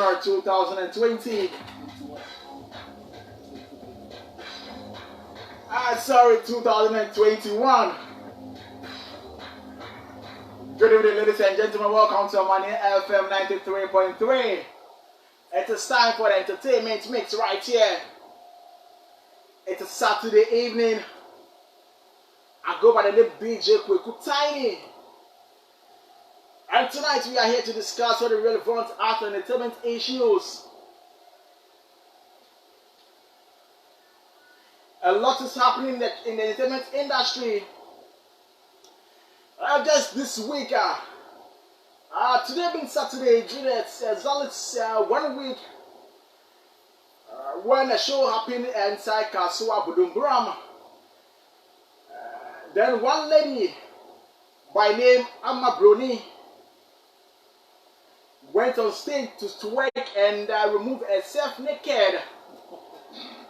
Sugar 2020. Sorry, 2021. Good evening, ladies and gentlemen. Welcome to Amanie FM 93.3. It is time for the entertainment mix right here. It's a Saturday evening. I go by the name DJ Kueiqu Tiny. And tonight we are here to discuss all the relevant art and entertainment issues. A lot is happening in the entertainment industry. Just this week, today being Saturday, it's 1 week when a show happened inside Kasua Budumburam. Then one lady by name Amanie went on stage to work and remove herself naked.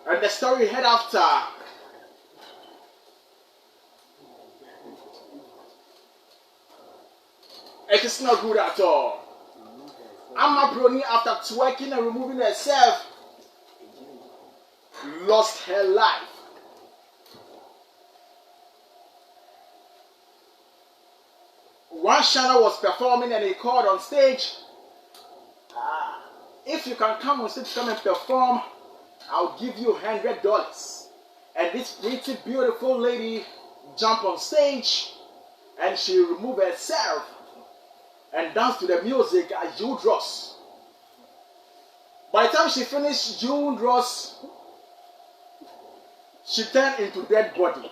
And the story head after. It is not good at all. Amanie, after twerking and removing herself, lost her life. One channel was performing and he called on stage, if you can come on stage, come and perform, I'll give you $100. And this pretty beautiful lady jumped on stage and she removed herself and danced to the music as June Dross. By the time she finished June Dross, she turned into dead body.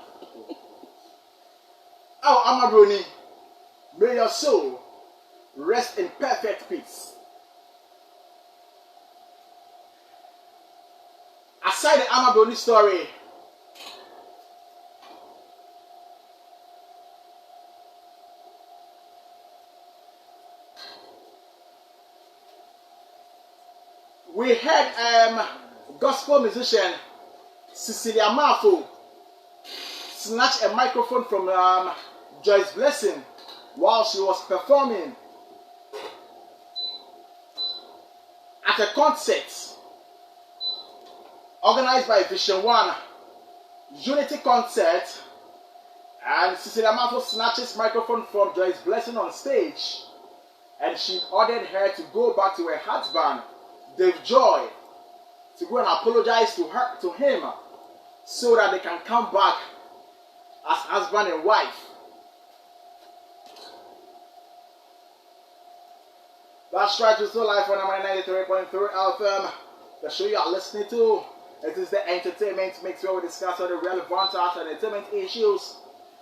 Oh, Amanie, may your soul rest in perfect peace. Aside the Amanie story, we had gospel musician Cecilia Mafo snatch a microphone from Joyce Blessing while she was performing at a concert organized by Vision One Unity Concert, and Cecilia Mafo snatches microphone from Joyce Blessing on stage, and she ordered her to go back to her husband, Dave Joy, to go and apologize to him, so that they can come back as husband and wife. That's right, we're still live on Amanie 93.3 FM. The show you are listening to, it is the entertainment mix where we discuss all the relevant art and entertainment issues.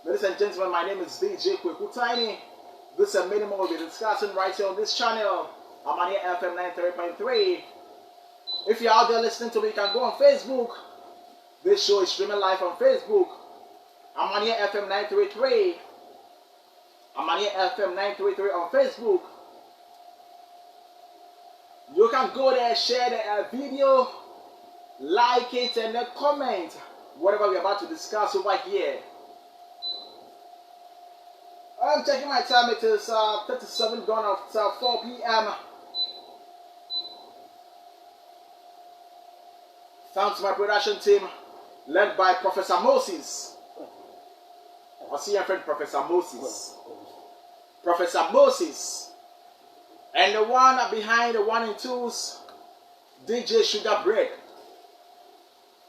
Ladies and gentlemen, my name is DJ Kueiqu Tiny. This and many more we'll be discussing right here on this channel, Amanie FM 93.3. If you're out there listening to me, you can go on Facebook. This show is streaming live on Facebook. Amanie FM 933. Amanie FM 933 on Facebook. You can go there, share the video, like it, and then comment whatever we're about to discuss over here. I'm checking my time. It is 37 gone after 4 p.m. Thanks to my production team, led by Professor Moses. I'll see your friend Professor Moses. Professor Moses. And the one behind the 1 and 2s, DJ Sugar Bread.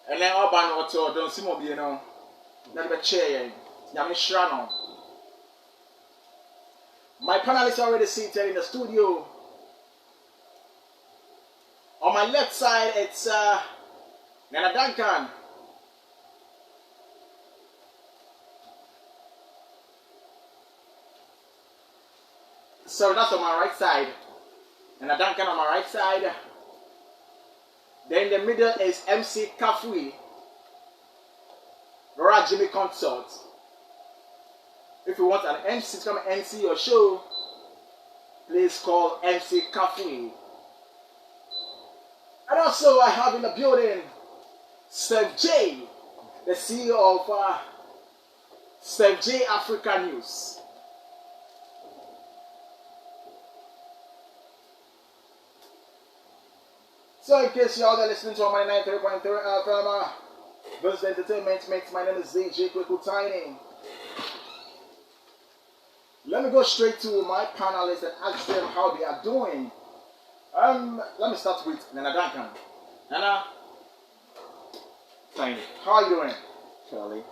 And then Urban Auto, don't see more, you know. Not the chair, Yami Shrano. My panel is already seated in the studio. On my left side, it's DUNCAN. So that's on my right side. And DUNCAN on my right side. Then in the middle is MC KOFI. Rora Jimmy Consort. If you want an MC to come MC your show, please call MC KOFI. And also I have in the building STEFJAY, the CEO of STEFJAY Africa News. So in case y'all are listening to Amanie 93.3 FM, this is Entertainment Mix. My name is Kueiqu. Let me go straight to my panelists and ask them how they are doing. Let me start with Nana Duncan. Nana, Fine. how are you doing? Charlie,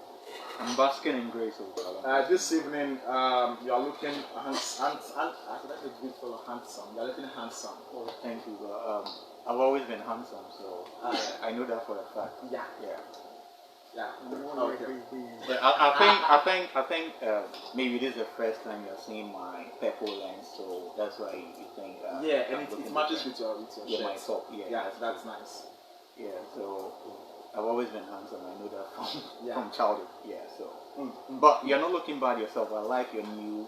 I'm basking in grace of God. This evening, you are looking handsome. You are looking handsome. Oh, thank you. But, I've always been handsome, so I know that for a fact. Yeah. Okay. But I think maybe this is the first time you're seeing my purple lens, so that's why you think. Yeah, and it matches with your shirt. My top. Yeah, that's nice. Yeah, so I've always been handsome. I know that from childhood. Yeah, so. But you're not looking bad yourself. I like your new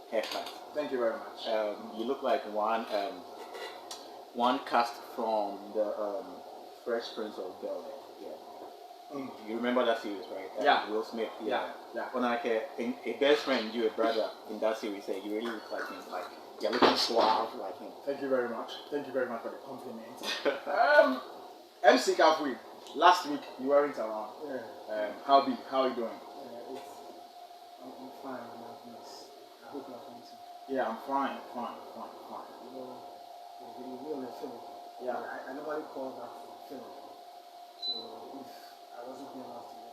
haircut. Thank you very much. You look like one cast from the Fresh Prince of Bel-Air. Yeah. You remember that series, right? Yeah. Will Smith. Yeah. When like a best friend, you a brother in that series, you really look like him. Like you're looking suave like him. Thank you very much. Thank you very much for the compliment. MC KOFI, last week you weren't around. Yeah. How are you doing? I'm fine. I'm nice. I hope you're fine too. Yeah, I'm fine. You know, you're on a film. Yeah. I normally call that film. So if I wasn't here last year,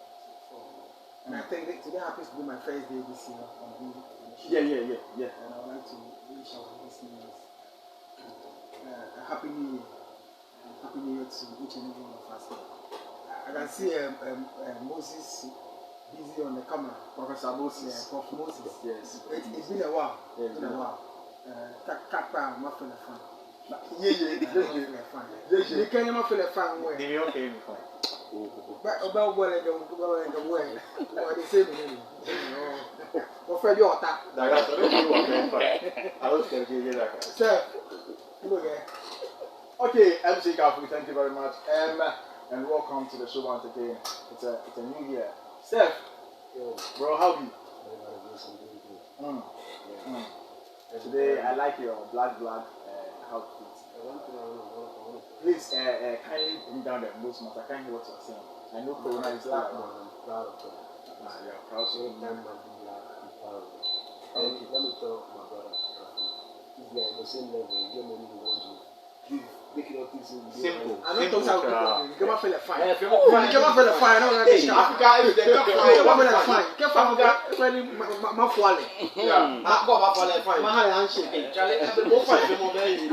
and I think that today happens to be my first day this year on being on the show. Yeah. And I would like to wish our listeners a happy new year. And happy new year to each and every one of us. I can see Moses busy on the camera. Professor Moses. Yeah, Prof. Moses. Yes. It's been a while. Yeah, it's been a while. Kakpa, my friend, fun. Yeah. You can't even feel a fan way. Did you okay? But about what I don't go in the way. What they say to me. What for your attack? That's what you want. I was going to give you that. Sir, look here. Okay, MC KOFI, thank you very much. And welcome to the show once again. It's a new year. Steph, bro, how are you? Today I like your black outfit. Please kindly bring down the most mask. I can't hear what you're saying. I know Corona is black. You're proud of it. Let me tell my brother, if they are in the same level, you get money you want to make it up easy. Simple. I don't know how you come feel a fine. You come feel a fine. I don't know. Africa is the Come feel a fine. Come feel my falling. Yeah. I go back for the fine. My hand handshake. Charlie, I will go fight them over here.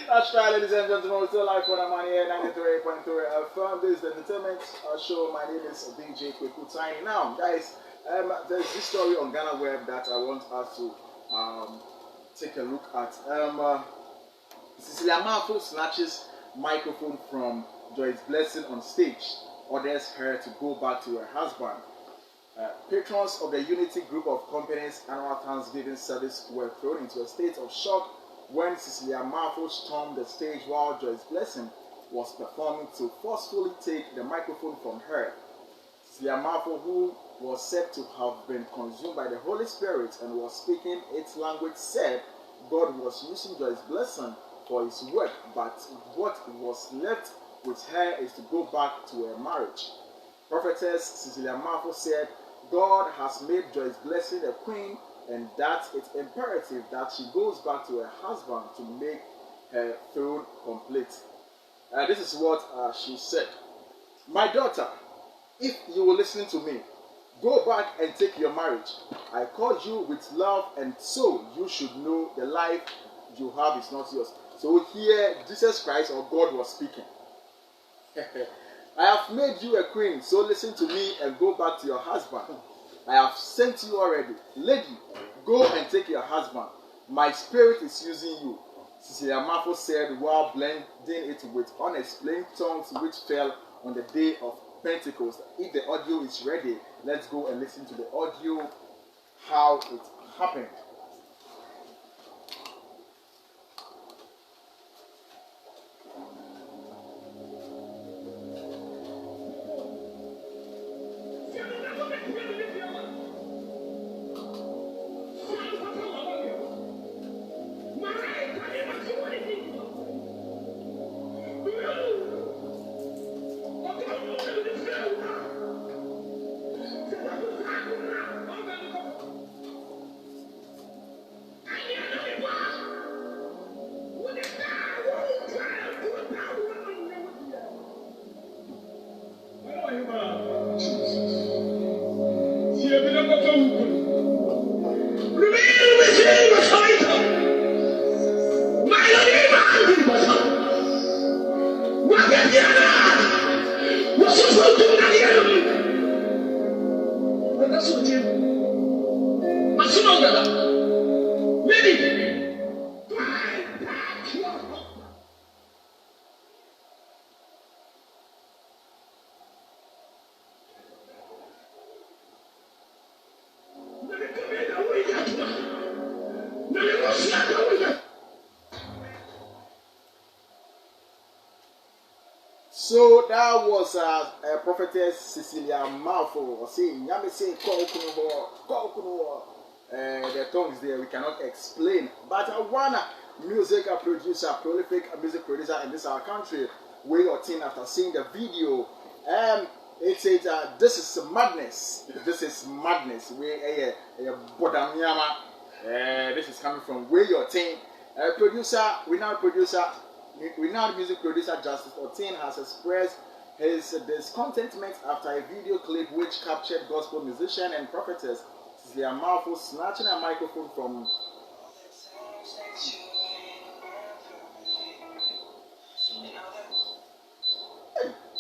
That's right, ladies and gentlemen. We're still live on Amanie 93.3 FM. This is the entertainment show. My name is DJ Kueiqu. Now, guys, there's this story on Ghana Web that I want us to take a look at. Cecilia Marfo snatches microphone from Joyce Blessing on stage, orders her to go back to her husband. Patrons of the Unity Group of Companies annual Thanksgiving service were thrown into a state of shock when Cecilia Marfo stormed the stage while Joyce Blessing was performing to forcefully take the microphone from her. Cecilia Marfo, who was said to have been consumed by the Holy Spirit and was speaking its language, said God was using Joyce Blessing for his work, but what was left with her is to go back to her marriage. Prophetess Cecilia Marfo said God has made Joyce Blessing a queen and that it's imperative that she goes back to her husband to make her throne complete. This is what she said. My daughter, if you were listening to me, go back and take your marriage. I called you with love, and so you should know the life you have is not yours. So here, Jesus Christ or God was speaking. I have made you a queen, so listen to me and go back to your husband. I have sent you already. Lady, go and take your husband. My spirit is using you. Cecilia Marfo said while blending it with unexplained tongues which fell on the day of Pentecost. If the audio is ready, let's go and listen to the audio, how it happened. So that was prophetess Cecilia Malfo saying, "Yami say the tongues there we cannot explain." But one music producer, prolific music producer in this our country, way or teen after seeing the video, it says this is madness. This is madness. This is coming from way your teen producer, renowned music producer Justice Otin has expressed his discontentment after a video clip which captured gospel musician and prophetess Cecilia Malfo snatching a microphone from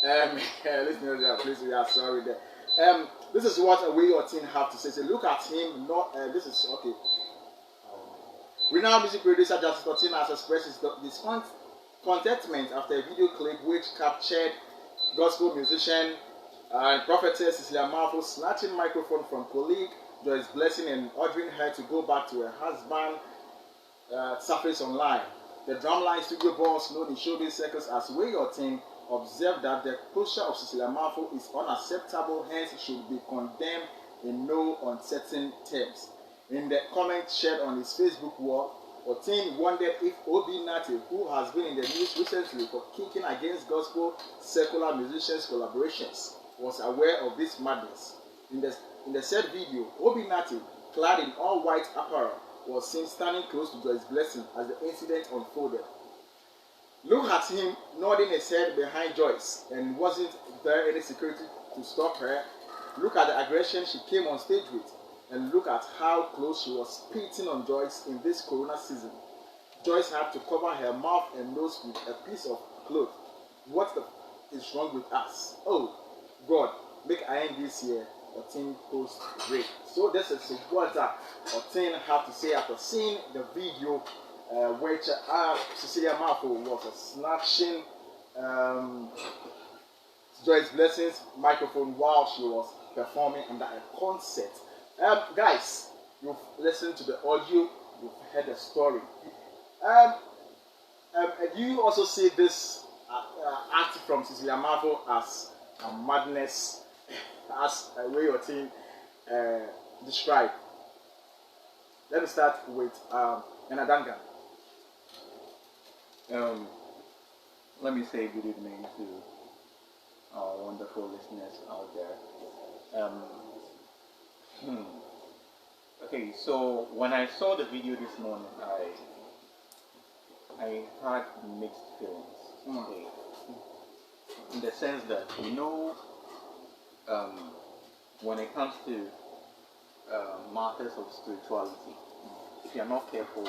listeners, please, we are sorry there. This is what we or teen have to say. So look at him. Not this is okay. Renowned music producer Justice Otin has expressed his discontentment after a video clip which captured gospel musician and prophetess Cecilia Malfo snatching microphone from colleague Joyce Blessing and ordering her to go back to her husband. Surface online. The drumline studio boss, known in showbiz circles as Way Your Thing, observed that the posture of Cecilia Malfo is unacceptable, hence should be condemned in no uncertain terms. In the comment shared on his Facebook wall, Otin wondered if Obi Nati, who has been in the news recently for kicking against gospel secular musicians' collaborations, was aware of this madness. In the said video, Obi Nati, clad in all white apparel, was seen standing close to Joyce Blessing as the incident unfolded. Look at him nodding his head behind Joyce, and wasn't there any security to stop her? Look at the aggression she came on stage with, and look at how close she was spitting on Joyce in this corona season. Joyce had to cover her mouth and nose with a piece of cloth. What is wrong with us? Oh, God, make I end this year. Otin post rape. So this is what Otin have to say after seeing the video which Cecilia Malfo was snatching Joyce Blessing's microphone while she was performing under a concert. Guys, you've listened to the audio, you've heard the story. Do you also see this act from Cecilia Malfo as a madness, as a way your team described? Let me start with DUNCAN. Let me say good evening to our wonderful listeners out there. Okay, so when I saw the video this morning, I had mixed feelings. Okay. In the sense that, when it comes to matters of spirituality, if you are not careful,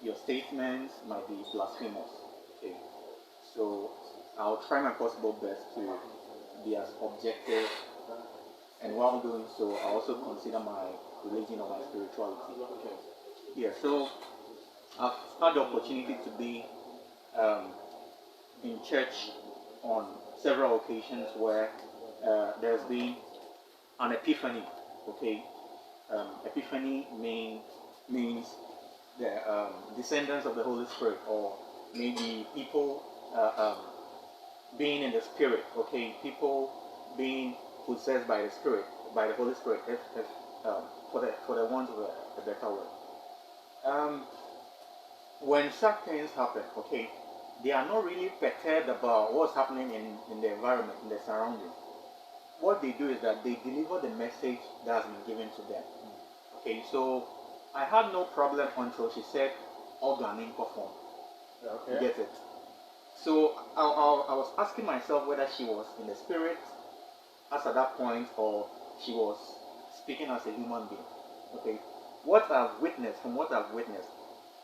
your statements might be blasphemous. Okay, so I'll try my possible best to be as objective, and while doing so, I also consider my religion or my spirituality. Okay. Yeah, so I've had the opportunity to be in church on several occasions where there's been an epiphany. Okay, epiphany means the descendants of the Holy Spirit, or maybe people being in the Spirit. Okay, people being possessed by the Spirit, by the Holy Spirit, for the want of a better word. When such things happen, okay, they are not really perturbed about what's happening in the environment, in the surroundings. What they do is that they deliver the message that has been given to them. Okay, so I had no problem until she said organic perform. Okay. You get it? So I was asking myself whether she was in the spirit as at that point, or she was speaking as a human being. Okay, from what I've witnessed,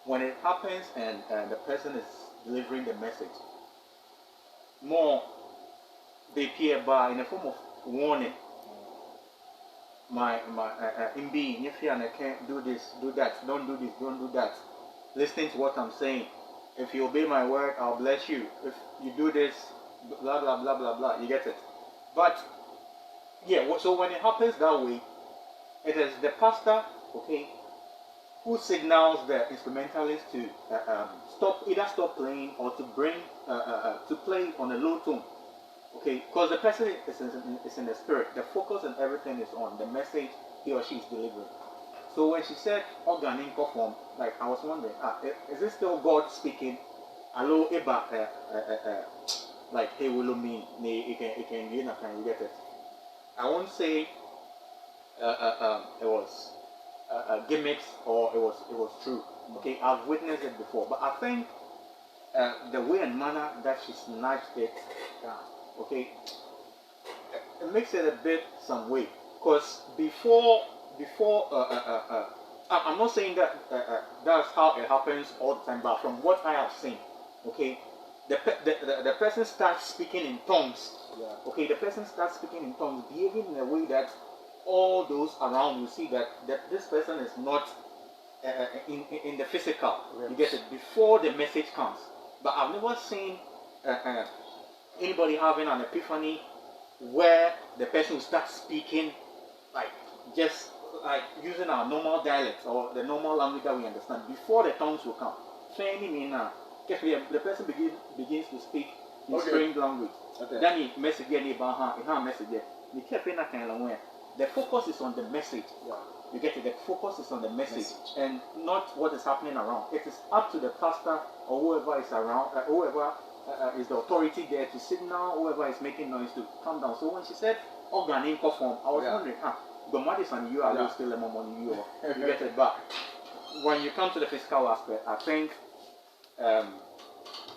when it happens and the person is delivering the message, more they appear by in a form of warning. In being, if you can't do this, do that, don't do this, don't do that. Listening to what I'm saying. If you obey my word, I'll bless you. If you do this, blah blah blah blah blah. You get it? But yeah, so when it happens that way, it is the pastor, okay, who signals the instrumentalist to stop playing or to bring to play on a low tone. Okay, because the person is in the spirit. The focus and everything is on the message he or she is delivering. So when she said organ in form, like I was wondering, is this still God speaking? Hello, Eba, like hey, will mean it can you get it. I won't say it was gimmicks or it was true. Okay, I've witnessed it before, but I think the way and manner that she snatched it down, okay, it makes it a bit some way. Because before I'm not saying that that's how it happens all the time, but from what I have seen, okay, the person starts speaking in tongues. Yeah. Okay, the person starts speaking in tongues, behaving in a way that all those around you see that this person is not in the physical. Yes. You get it before the message comes. But I've never seen anybody having an epiphany where the person will start speaking like just like using our normal dialects or the normal language that we understand before the tongues will come. So the person begins to speak in strange language. Okay. Then he message message. The focus is on the message. Yeah. You get it? The focus is on the message and not what is happening around. It is up to the pastor or whoever is around, whoever is the authority there to signal whoever is making noise to calm down. So when she said organ in form, I was wondering, the money is on you, are still a money you get it? But when you come to the physical aspect, I think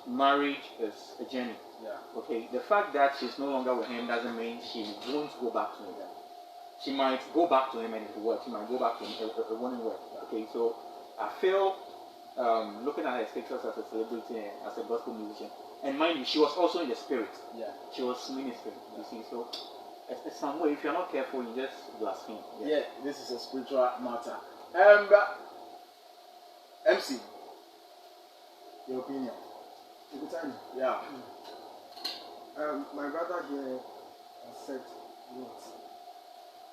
marriage is a journey. Yeah. Okay. The fact that she's no longer with him doesn't mean she won't go back to him. She might go back to him and it will work. She might go back to him, it won't work. Okay, so I feel looking at her status as a celebrity and as a gospel musician, and mind you, she was also in the spirit. Yeah. She was ministering. You see, so it's some way. If you're not careful, you just blaspheme. Yeah, this is a spiritual matter. MC, your opinion? Yeah. My brother here said what?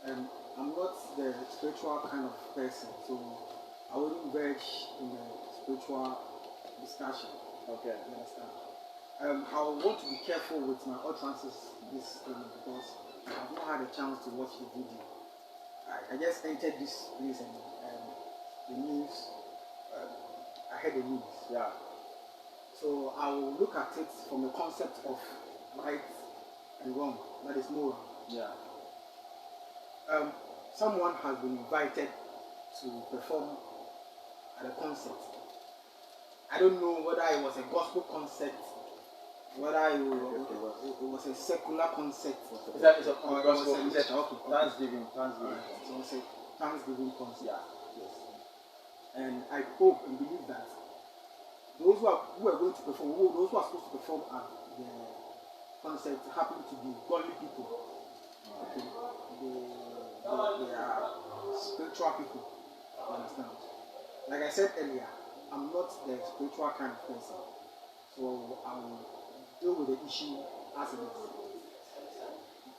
I'm not the spiritual kind of person, so I wouldn't verge in the spiritual discussion. Okay. You understand? I want to be careful with my utterances this evening because I've not had a chance to watch the video. I just entered this place and the news, I heard the news. Yeah. So I will look at it from the concept of right and wrong, that is moral. Yeah. Someone has been invited to perform at a concert. I don't know whether it was a gospel concert, whether it was a secular concert. Is that a gospel concert? Okay. Thanksgiving. So it's a Thanksgiving concert. Yeah. Yes. And I hope and believe that those who are going to perform, those who are supposed to perform at the concert happen to be godly people. Okay. They are spiritual people. You understand? Like I said earlier, I'm not the spiritual kind of person. So I will deal with the issue as it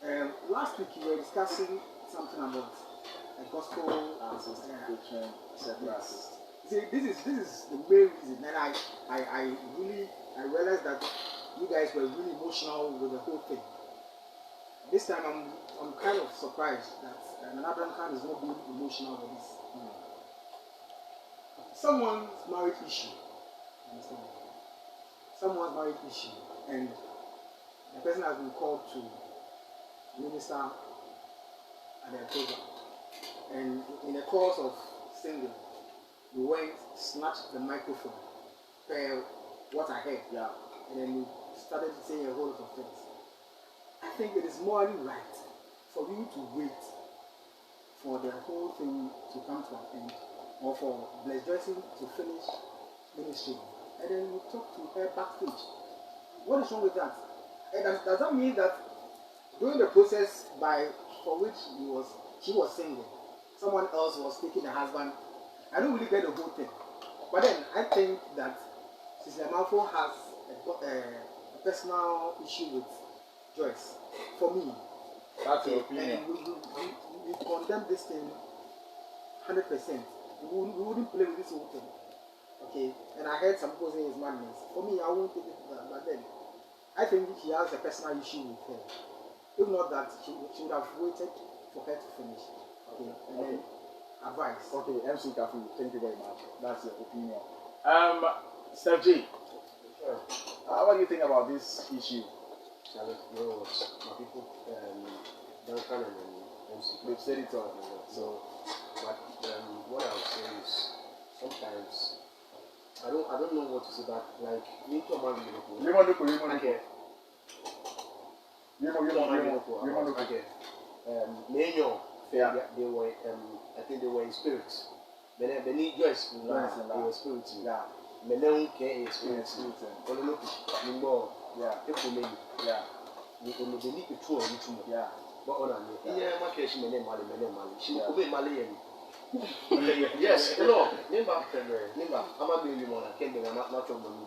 is. Last week you were discussing something about a gospel preaching, etc. See, this is the main reason, and I realized that you guys were really emotional with the whole thing. This time I'm kind of surprised that DUNCAN is not being emotional with this. Someone's marriage issue, understand? Someone's marriage issue, and the person has been called to minister at their program, and in the course of singing, we went, snatched the microphone, per what I heard, and then we started saying a whole lot of things. I think it is morally right for you to wait for the whole thing to come to an end, or for Bless Dressing to finish ministry, and then you talk to her backstage. What is wrong with that? And does that mean that during the process for which she was singing, someone else was taking the husband? I don't really get the whole thing. But then I think that Sister Amalfo has a personal issue with Joyce. For me, that's your opinion. And we condemn this thing 100%. we wouldn't play with this whole thing. Okay, and I heard some people saying it's madness. For me, I won't take it to that. But then, I think he has a personal issue with her. If not that, she would have waited for her to finish. Okay, and then advice. Okay, MC KOFI, thank you very much. That's your opinion. STEFJAY, what do you think about this issue? Charlotte, you know what? My people, Duncan and MC, They've said it all. So, but what I would say is sometimes I don't know what to say, but like me to man they were I think they were in spirits. They need joys in life. They were spirits. Yeah. Men don't care spirits. Only look more. Yeah. If we may. Yeah. We need to throw it to me. Yeah. But on yeah, my case, men Mali. She will be Malian. Yes, no. Never. I'm a baby one. I can't be not from me.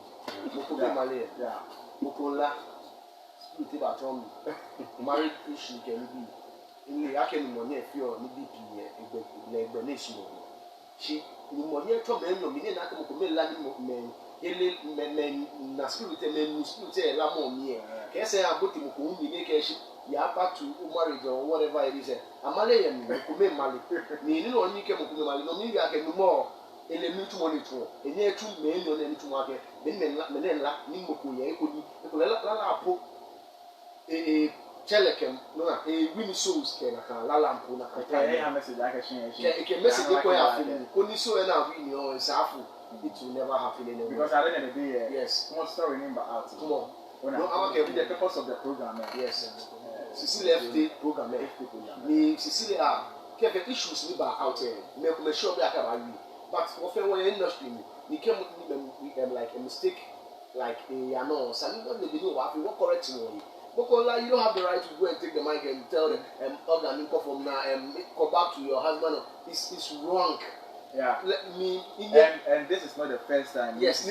Mukube Malian. Yeah. Mukola. Spirit about on married issue can be. In the Aken money, if you're a nation. She money trouble no me na ko me la men ele men na spirit men spirit la mo me ke say aboti mo ko mi ke shi ya back to marriage or whatever it is amale ya mi ko me male ni ni no ni ke mo ko me male no mi ga ke no more ele mi tu money tu enye tu me no na mi tu ma ke men la ni mo ko ye ko ni ko la po Telekem, no, win souls can la lampo na can message I can share. Can message the way I feel. Only so and I win your example. It will never happen anymore. Because at the end of the day, yes, one story number out. Come on. No, I'm okay with the purpose of the program. Yes. Cecilia FT program. Me Cecilia, get the issues live out there. Me sure be about you. But often when industry, we came with them like a mistake, like a no, so you don't know what correct me. Because you don't have the right to go and take the mic and tell them, organ from now, come back to your husband. It's wrong. Yeah. Let me. And this is not the first time. Yes,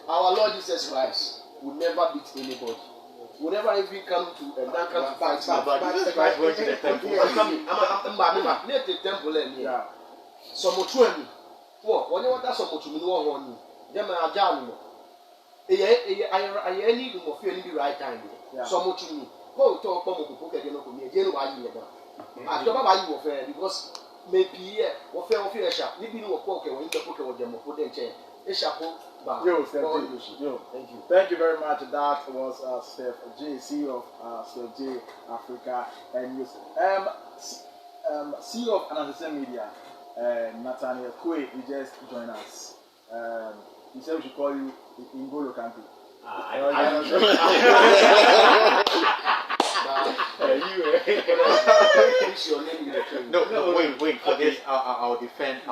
our Lord Jesus Christ will never beat anybody. Whenever if we come to Duncan to fight, Christ going to the temple. I'm let the temple in here. Some training. What? When you want that, some to me, no one. Them are jam. I need to feel the right time. Some to me. Go talk about the book again. Again, why you are. I don't know why you are because maybe what fair of your shop. Maybe you were poker when the poker with them put them chair. A chapeau. Yo, thank you. Thank you very much. That was STEFJAY, CEO of STEFJAY Africa and News. CEO of ANANSESEM Media. NATHANIEL QUAYE, he just joined us. He said we should call you N'Golo Kante. No, wait. For this, I'll defend. You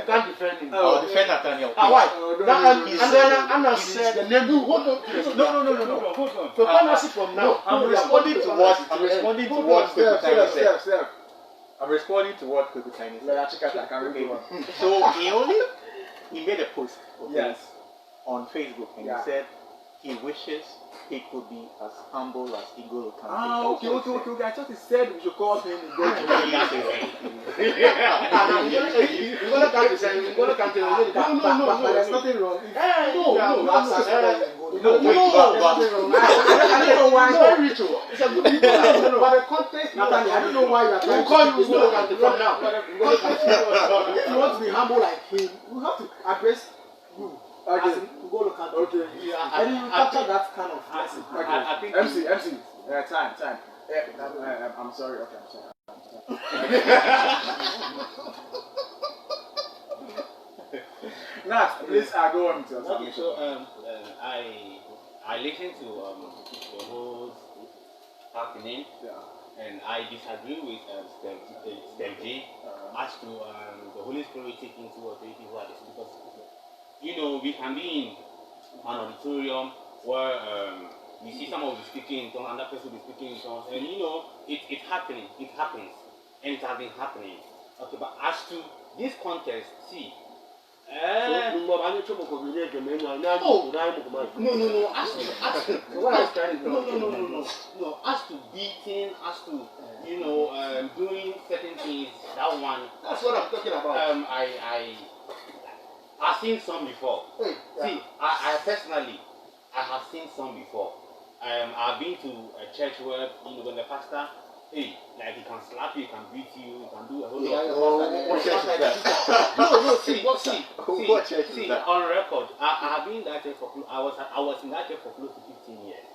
can't defend him. I'll defend Nathaniel. Why? Anna said the name. No. Hold on. For partnership from now. I'm responding to what Kueiqu said. I'm responding to what Kueiqu said. So he made a post, on Facebook, and he said he wishes he could be as humble as N'Golo Kante. Okay. I thought he said we should call him N'Golo Kante. No, there's nothing wrong. I don't know why. It's very ritual. It's a good ritual. But the context, Nathaniel, I don't know why you are trying to call you N'Golo Kante from now. If you want to be humble like him, you have to address you. Okay. N'Golo Kante. Okay. And you capture that kind of message. I think MC. Time. I'm sorry. Okay, I'm sorry. Nat, please go on to your Okay, so I listened to the whole happening, and I disagree with STEFJAY as to the Holy Spirit taking 2 or 3 people at this, because we can be in an auditorium where you see someone will be speaking in tongues, another person will be speaking in tongues, and it happens, and it has been happening. Okay, but as to this contest, see, No. As to beating, as to doing certain things, that one. That's what I'm talking about. I've seen some before. Hey, See, I personally, I have seen some before. I've been to a church where when the pastor, he can slap you, he can beat you, he can do a whole lot. What church is that? See, on record, I have been in that church for I was in that church for close to 15 years.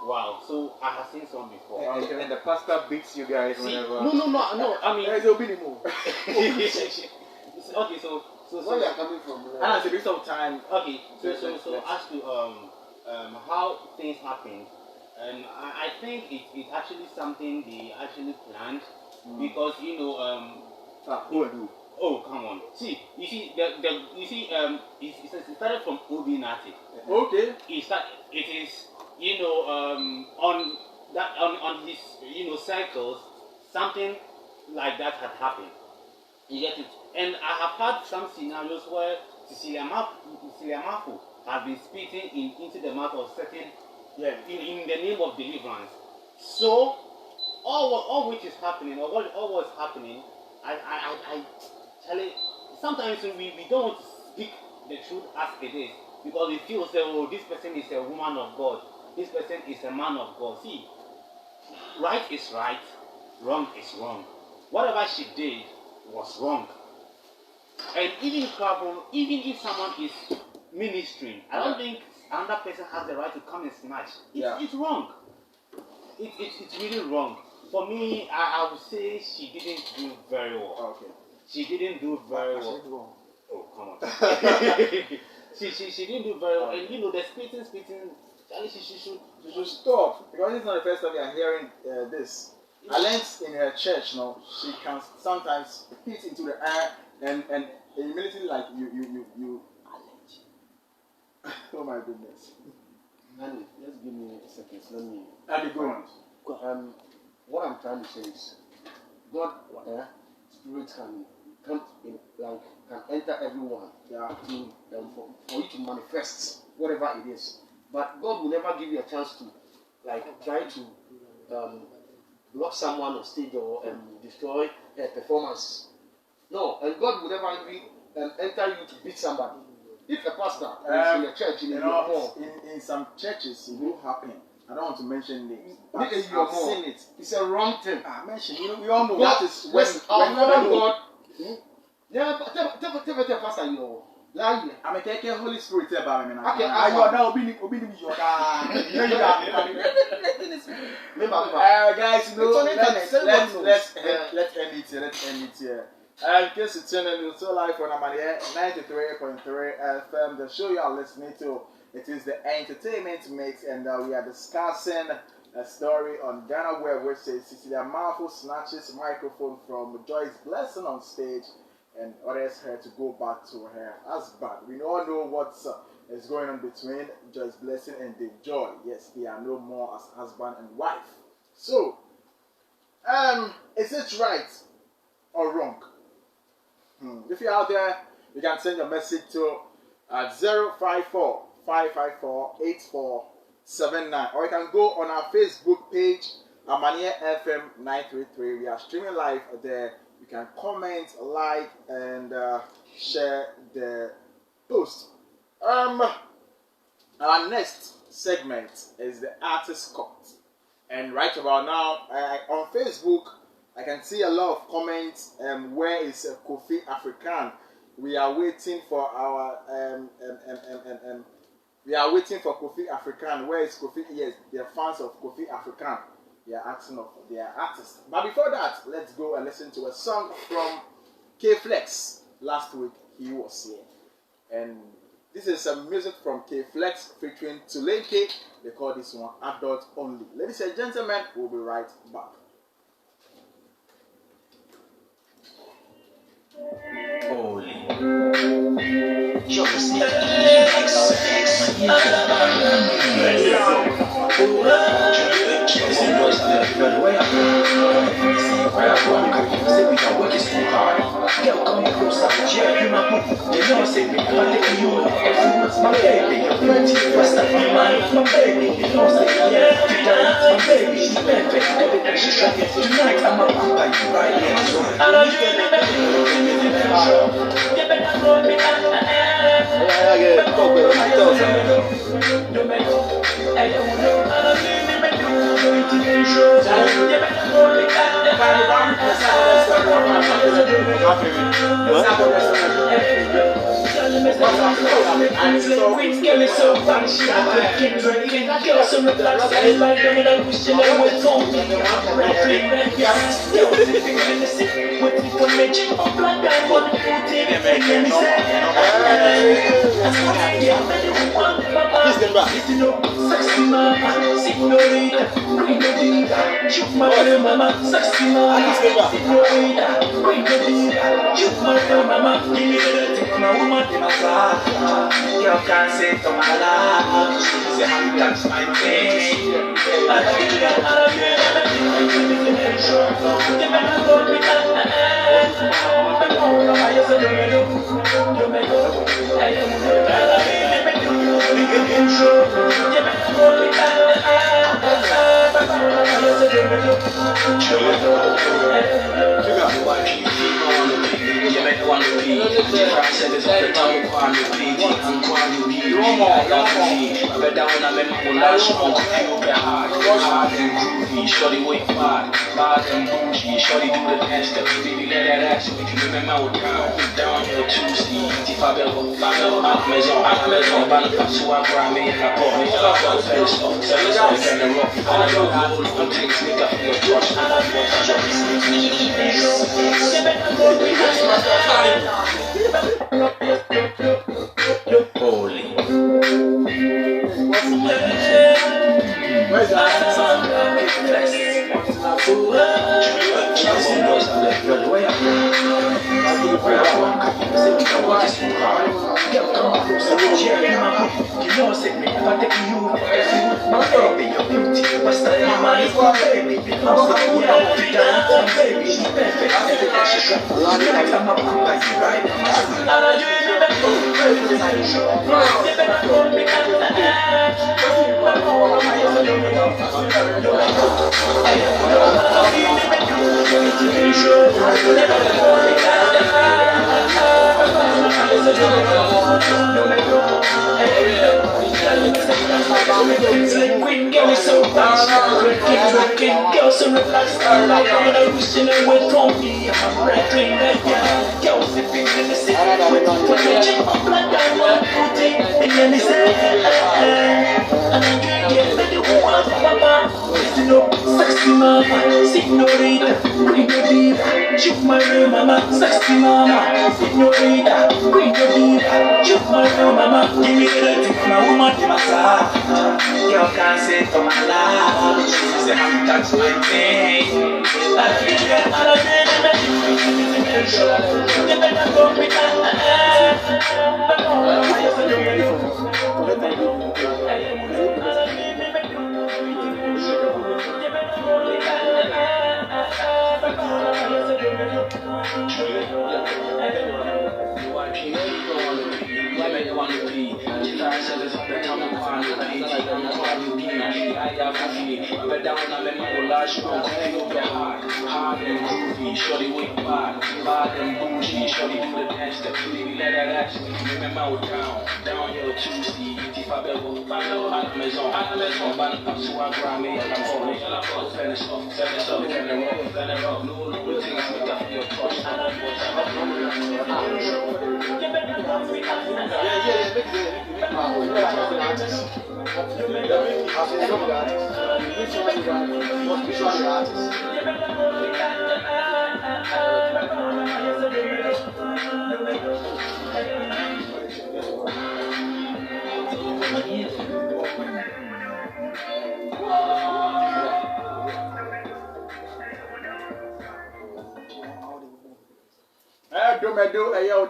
Wow, so I have seen some before. And the pastor beats you guys whenever. No. I mean, There's a bit more. okay, so where you are coming from? And it's a bit of time. Okay, so as to how things happened, I think it's actually something they actually planned because Who and who? Oh, come on. See, you see, it started from Obi Nati. Okay. It is, on his, cycles, something like that had happened. You get it? And I have had some scenarios where Cecilia Mafu has been spitting into the mouth of certain, in the name of deliverance. So, all which is happening, or all what's happening, I tell it, sometimes we don't want to speak the truth as it is, because we feel, oh, this person is a woman of God, this person is a man of God. See, right is right, wrong is wrong. Whatever she did was wrong. And even if someone is ministering, I don't think another person has the right to come and snatch. It's wrong. It's really wrong. For me, I would say she didn't do very well. Okay. She didn't do very well. Oh, come on. she didn't do very well. And the spitting, Charlie, she should stop. Because it's not the first time we are hearing this. I learned in her church, she can sometimes hit into the air and immediately like you. Oh my goodness. Annie, just give me a second. Let me. Okay, go on. What I'm trying to say is, God, Spirit can enter everyone. For you to manifest whatever it is. But God will never give you a chance to try to block someone on stage or destroy a performance. No, and God will never enter you to beat somebody. If a pastor is in a church, in some churches, it will happen. I don't want to mention names, but I've seen it. It's a wrong thing. Mention. We all know that is when God. Yeah, tell pastor, I'm a taking Holy Spirit about me now. Okay, you are now obeying you. Guys, let's end it here. In case you tune in, so live on Amanie 93.3 FM. The show you are listening to, it is the entertainment mix, and we are discussing a story on Ghana where says Cecilia Mafu snatches microphone from Joyce Blessing on stage and orders her to go back to her husband. We all know what is going on between Joyce Blessing and Dave Joy. Yes, they are no more as husband and wife. So, is it right or wrong? If you're out there, you can send your message to 054 554 8479, or you can go on our Facebook page, Amanie FM 933. We are streaming live there. You can comment, like, and share the post. Our next segment is the Artist Court, and right about now on Facebook, I can see a lot of comments. Where is KOFI African? We are waiting for our we are waiting for KOFI African. Where is KOFI? Yes, they are fans of KOFI African. They are asking of their artists. But before that, let's go and listen to a song from K-Flex. Last week he was here, and this is some music from K-Flex featuring Tulenke. They call this one Adult Only. Ladies and gentlemen, we'll be right back. Holy. You're listening to EMIX. Say we can work it so hard. Girl, come closer. Yeah, you my boo. You know my baby, you're pretty, what's up, my baby, you know, say, yeah, my baby, she's perfect, everything she's ready. Tonight, I'm a papa, you right here, so I don't you better roll me down. You can't say to my love, she's a hand that's my thing. I feel that I shorty wait bad and bougie, shorty do the dance step, baby let that ass, we can remember how down your Tuesday, if I ever maison, ban QUA-PHUA, Grammy, and I bought me, I got very soft, so let's go and rock, I know all of them things, make up your brush, and I holy. Where's that?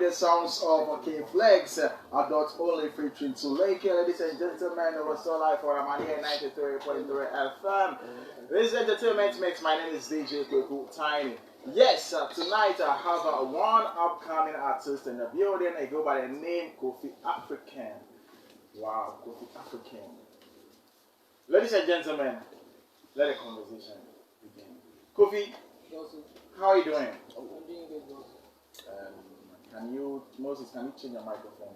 The sounds of King Flex, adult only featuring Tuleke. Ladies and gentlemen, we're still live for Amanie 93.3 FM. This entertainment mix. My name is DJ Kueiqu Tiny. Yes, tonight I have one upcoming artist in the building. I go by the name KOFI African. Wow, Kofi African. Ladies and gentlemen, let the conversation begin. Kofi, how are you doing? I'm doing good, bro. Moses, can you change your microphone?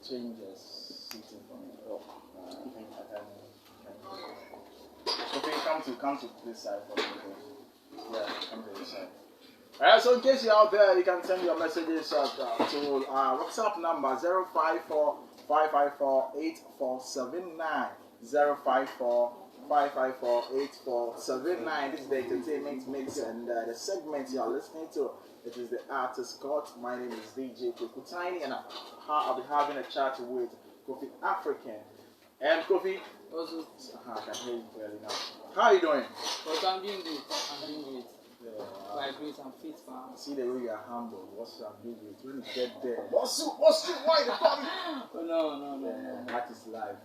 Change your seating for me. Okay, come to this side for me. Yeah, come to this side. Alright, so in case you're out there, you can send your messages to WhatsApp number 054 554 8479. 054 554 8479. This is the entertainment mix, and the segment you are listening to, it is the artist Scott. My name is DJ Kueiqu, and I'll be having a chat with Kofi African. And Kofi, Also, I can hear you clearly now. How are you doing? but I'm doing good. I'm doing great. Yeah. By grace and faith, fam. See the way you are humble. What's up, big with when you get there? What's you? Why the problem? Oh, no. That is life.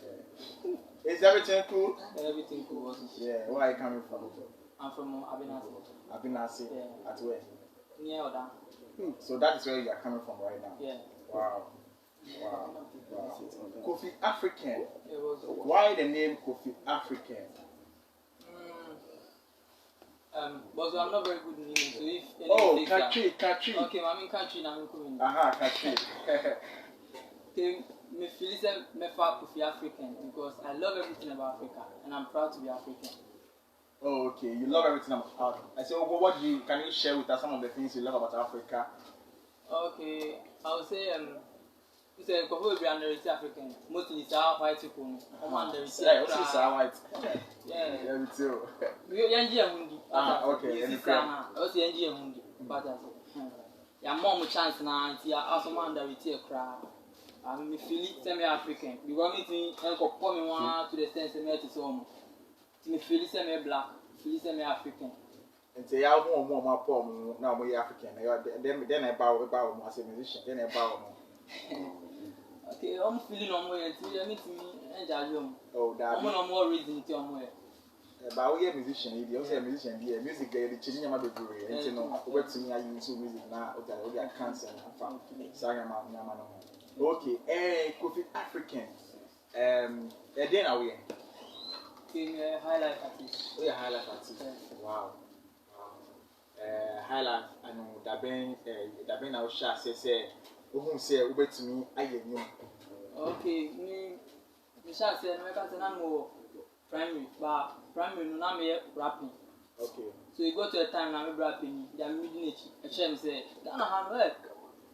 Yeah. Is everything cool? Everything cool, also. Yeah. Where are you coming from? I'm from Abinasi. Yeah. At where? Near Oda. So that is where you are coming from right now. Yeah. Wow. Kofi African. It was Why the name Kofi African? But I'm not very good in English, so if Oh, country. country. Okay, I'm in country now. I'm coming. Country. Okay, me feel me Kofi African because I love everything about Africa and I'm proud to be African. Oh, okay. You love everything about Africa. I say, can you share with us some of the things you love about Africa? Okay, I would say you say Kofi will be underrated African. Mostly it's our white people. I'm underrated. Yeah, what's this white? Yeah. Yeah, me too. Okay. Also NG Mundi. But your mom chance now and I also underrated crowd. I mean, feel it semi-African. Because me to come one to the sense of me to some. Me feel it semi-black, feel it semi-African. And say, I want more poor now, we African. Then I bow as a musician. Then I bow. Okay, I'm feeling on way until you meet me and Jalium. Oh, that. I'm no more reason to on way. But we are musician. He also a musician. Here, music. The changing my baby. And you know, over to me, I use music now. Okay, I cancer. Okay, Kofi African. Then are we? Okay, highlight artist. We are highlight artist. Wow. Highlight. I know that Ben our share say. Who say over to me? I get you. Okay, me shall say no can say no primary, but primary no na me rapping. Okay. So you go to a time na me rapping, they are midnight. A shame say, "Gana han work.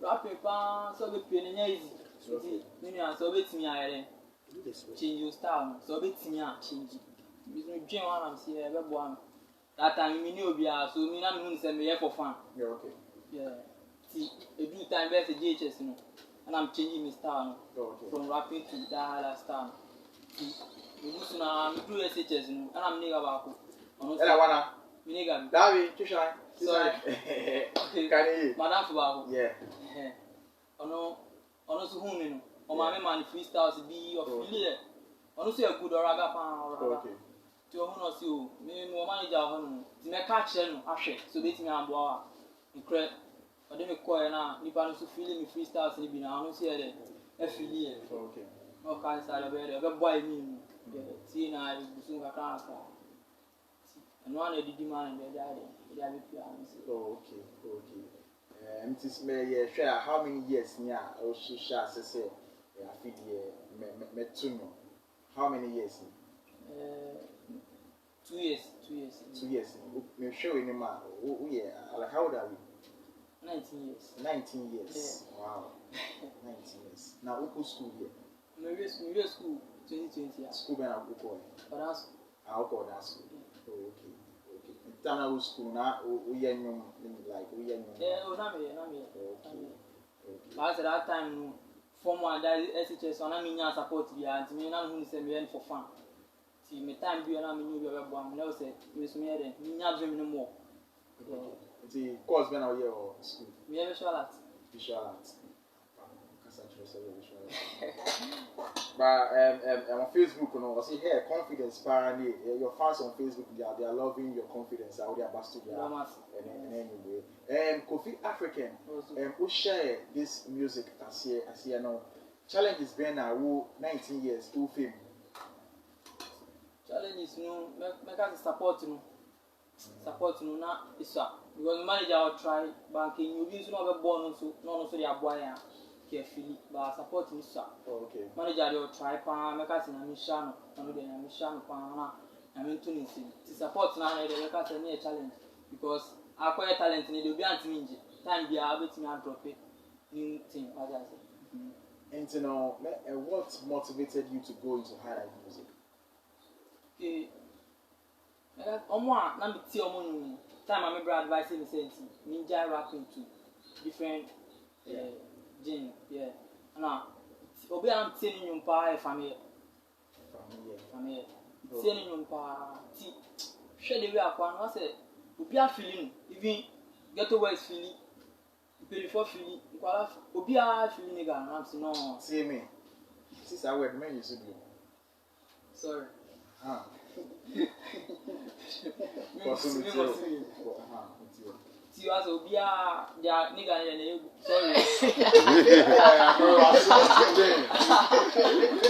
Rapping pa so be pay na easy." So be to me I change your style. So be to me change. Me dream one am say e be bo am. That time me knew bia so me na me say me here for fun. Yeah, okay. Yeah. See, a good time best JHS, you know, and I'm changing my style from rapping to that highlight style. See, we do now, I'm doing SHS, you know, and I'm nigga back. Hello, Wana. Me nigga. David, too shy. Sorry. Okay. Can you? Madam Fubago. Yeah. Ono so who you know, or my man freestyles be of really. Ono so a good or raga pan or raga. Okay. To who knows you, me more manager on to make catch no, ashe, so beat me and boa. Incredible. I don't know now. You can't feel me freestyles in the bin. I don't see it. FLE. Okay. No can't say about it. Boy me. See now, you soon can't answer. And one of the demand and they are Oh, okay. It is me share how many years near or she shall say I feed me to know. How many years? 2 years. 2 years. Me show in ma. Oh yeah. How old are we? 19 years. 19 years. Yeah. Wow. 19 years. Now, who school here? Maybe school 2020. Yeah. School when I go. But that's I'll go that school. Oh, okay. Time school now, we are young, like we are young. Yeah, not me. Okay. But at that time, form one that SHS, and I mean, I support you, and me, I'm going to send me for fun. See, my time be and I mean, you have one. Never said, Miss Mary, me not dreaming no more. The course when I hear school. We have visual art. Visual art. But on Facebook, you know, I see here confidence. Apparently, your fans on Facebook, they are loving your confidence. How they are busting and anyway. Kofi African, who share this music as here now. challenges been now 19 years, who fame. Challenges no, make us support no. Support no na isa. Because manager will try banking, you be no be born so no so they are boy carefully, but support no sir. Oh, okay. Manager will try pa make us na mission no dey na mission pa na I mean to support na dey make us any challenge because acquire talent ni dey be antimi nje. Time be a bit me drop it. New thing as I say. And you know, what motivated you to go into highlight music? Okay. Na me ti omo nu time my brother advice me say ninja rapping to different genre yeah na obi am ti ni nyumpa e family ti ni nyumpa ti hwe de we akwa no say obi a feeling even ghetto boys feeling people for feeling kwala obi a feeling nigga na am say no see me since I word man you should do sorry Tiwa so bia dia nigga na sorry.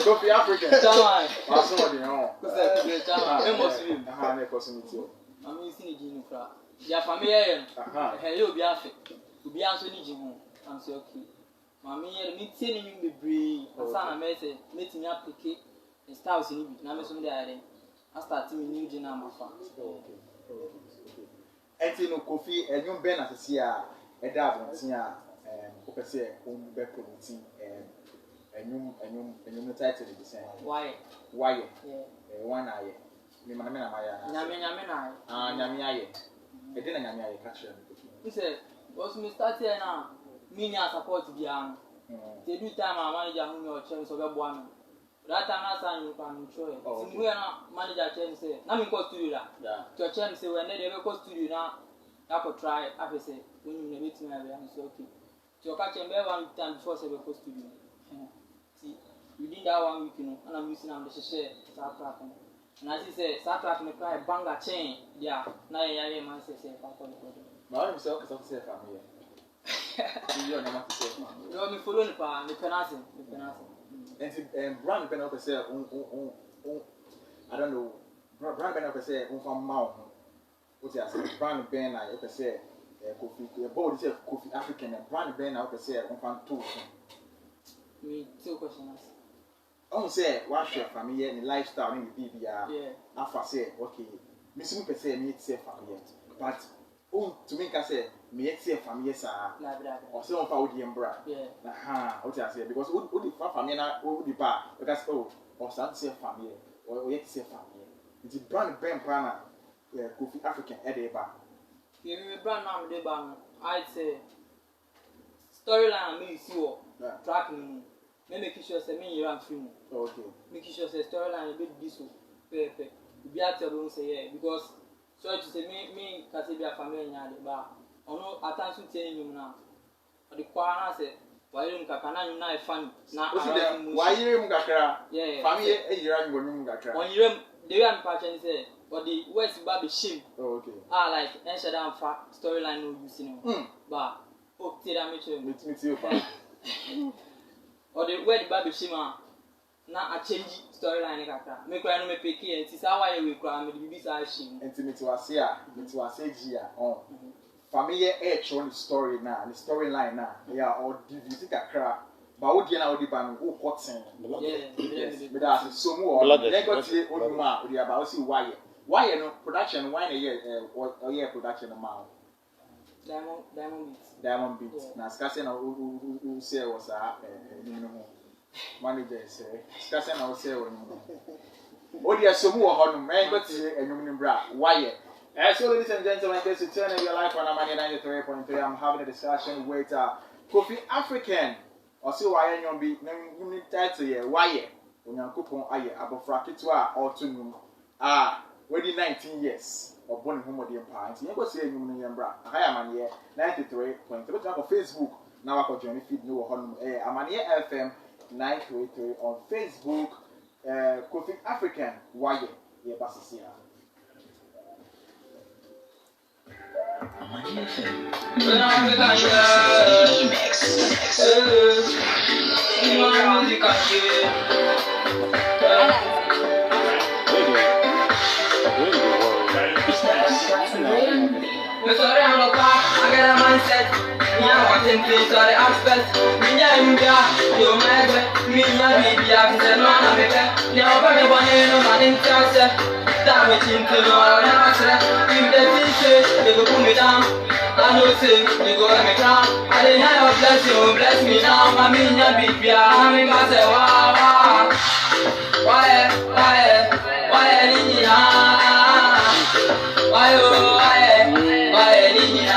KOFI African. Chama. Passo de on. Você chama. Eu mostro. Me consumitiu. Ami isi ni jinu fra. Dia família é. He yo bia fe. Obi anso ni jinu. Am say okay. Mami ye mi tie ni nyum bebre. Asa na me say metimi apeke. Styles ni bi na me so me dey I start me new jina mafa. Okay. Enti no KOFI enyum ben asese a eda abontin a opese on be promoting enyum title dey say Why? Yeah. One aye. Me na maya. Nyame na. Nyame aye. E dey na nyame aye ka kire me KOFI. You say was me start here now. Me nya support bia no. They do time our manager who me o chere so be boa me. That time I sang you can show it. So we are not manager change say. Na me go studio la. Yeah. To change say when they go studio na I could try after say when you meet me I am say okay. To catch them one time before say go studio. See within that 1 week you know and I'm using am the share start track. And as he say start track me try bang a chain. Yeah. Na ya man say for the Ma me say okay so say family. You know what to say. You me follow ni pa me penance. And brand ben up say I don't know brand ben up say from mouth what you say brand ben na you say KOFI board say KOFI African and brand ben na you say from two me two questions on say what share family and lifestyle in the BBR yeah after say okay me see me say me say family but to me can say me say family sa or say on fa odi embra yeah what you say because odi family na odi ba because or say family or yet say family the brand ben plan KOFI African e ba me brand na me ba no I say storyline me see what track me make sure say me you am film okay make sure say storyline be this so perfect be at your say yeah because so to say me can say be a family nyade ba ono attention tie nyum na the kwa na say why you kaka na nyum na e fan na why you mu kakra yeah family e yira nyum kakra on yirem the way am patch say but the west ba be shame okay like en shada am fa storyline no use no ba o tie da me che me tie fa or the way the ba be shame na a change storyline kakra me kwa no me pick e ti sa why we kwa me bibi sa shame intimate was here on family e show story na the storyline na yeah or divide kakra ba wo die na wo di ban wo cotton yeah me da so mu o le go tie onuma o di aba o si why no production why na yeah production ma diamond beat na skase na o say was ni no manager say skase na o say o ni o di so mu o ho no me go tie enum ni bra why so ladies and gentlemen, this is turning your life on Amanie 93.3. I'm having a discussion with KOFI African. Or see why you be you title here. Why Onyankopon aye abofra ketua or tunum wedi 19 years or born home of the empire. You go see enum ni yembra. Amanie 93.3. Go to Facebook. Now I can join feed no honum Amanie FM 933 on Facebook. KOFI African why ye basisia. ANANSESEM. EMIX. Bless me now, my minya baby, I'm in Gaza. Why, Nina? Why, Nina? Why, Nina?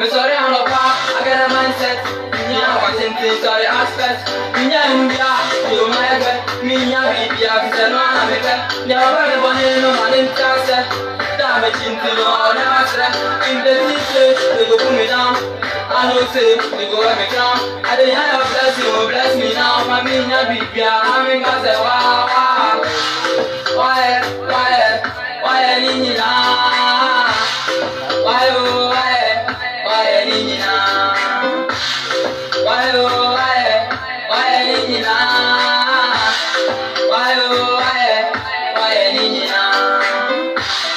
Sorry, I'm not I got a mindset. Yeah, I think sorry, aspect. Yeah, you might get me, baby. I said, no, I'm a cat. Never one in no man in Texas. Damage into no answer. In the teacher, they go put me down. I know, say, they go at me down. I didn't have bless me now. My minya baby, I'm in Gaza. Why, Nina? Why, Nina? Why, Nina?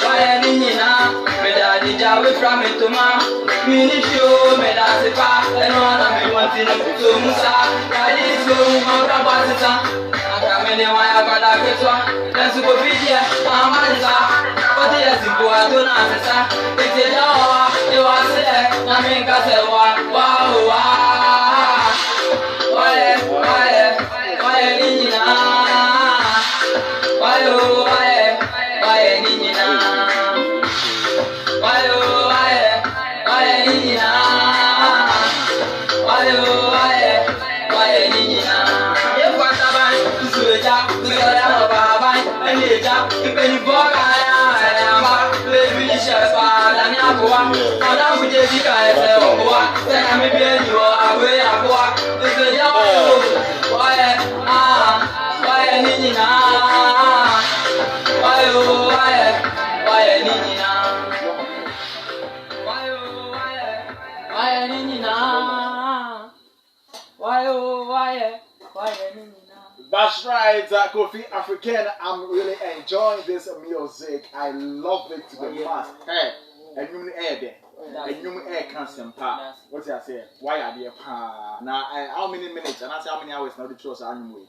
Why, Nina? Me daddy jawe from me to ma. Me ni show me daddy pa. And one of me wanting to musa. Daddy so ma rabasita. Aka me ne wa ya kada ketwa. Let's go video. Amanza. But yes, go to na it's a law. You are there. Na me ka se wa. Why, Nina? Why, Nina? That's right, Kofi African. I'm really enjoying this music. I love it to the max. Hey, and you air there. And you air can't pa. What's that say? Why are they pa? Now, how many minutes? And I say how many hours now the shows are anyway.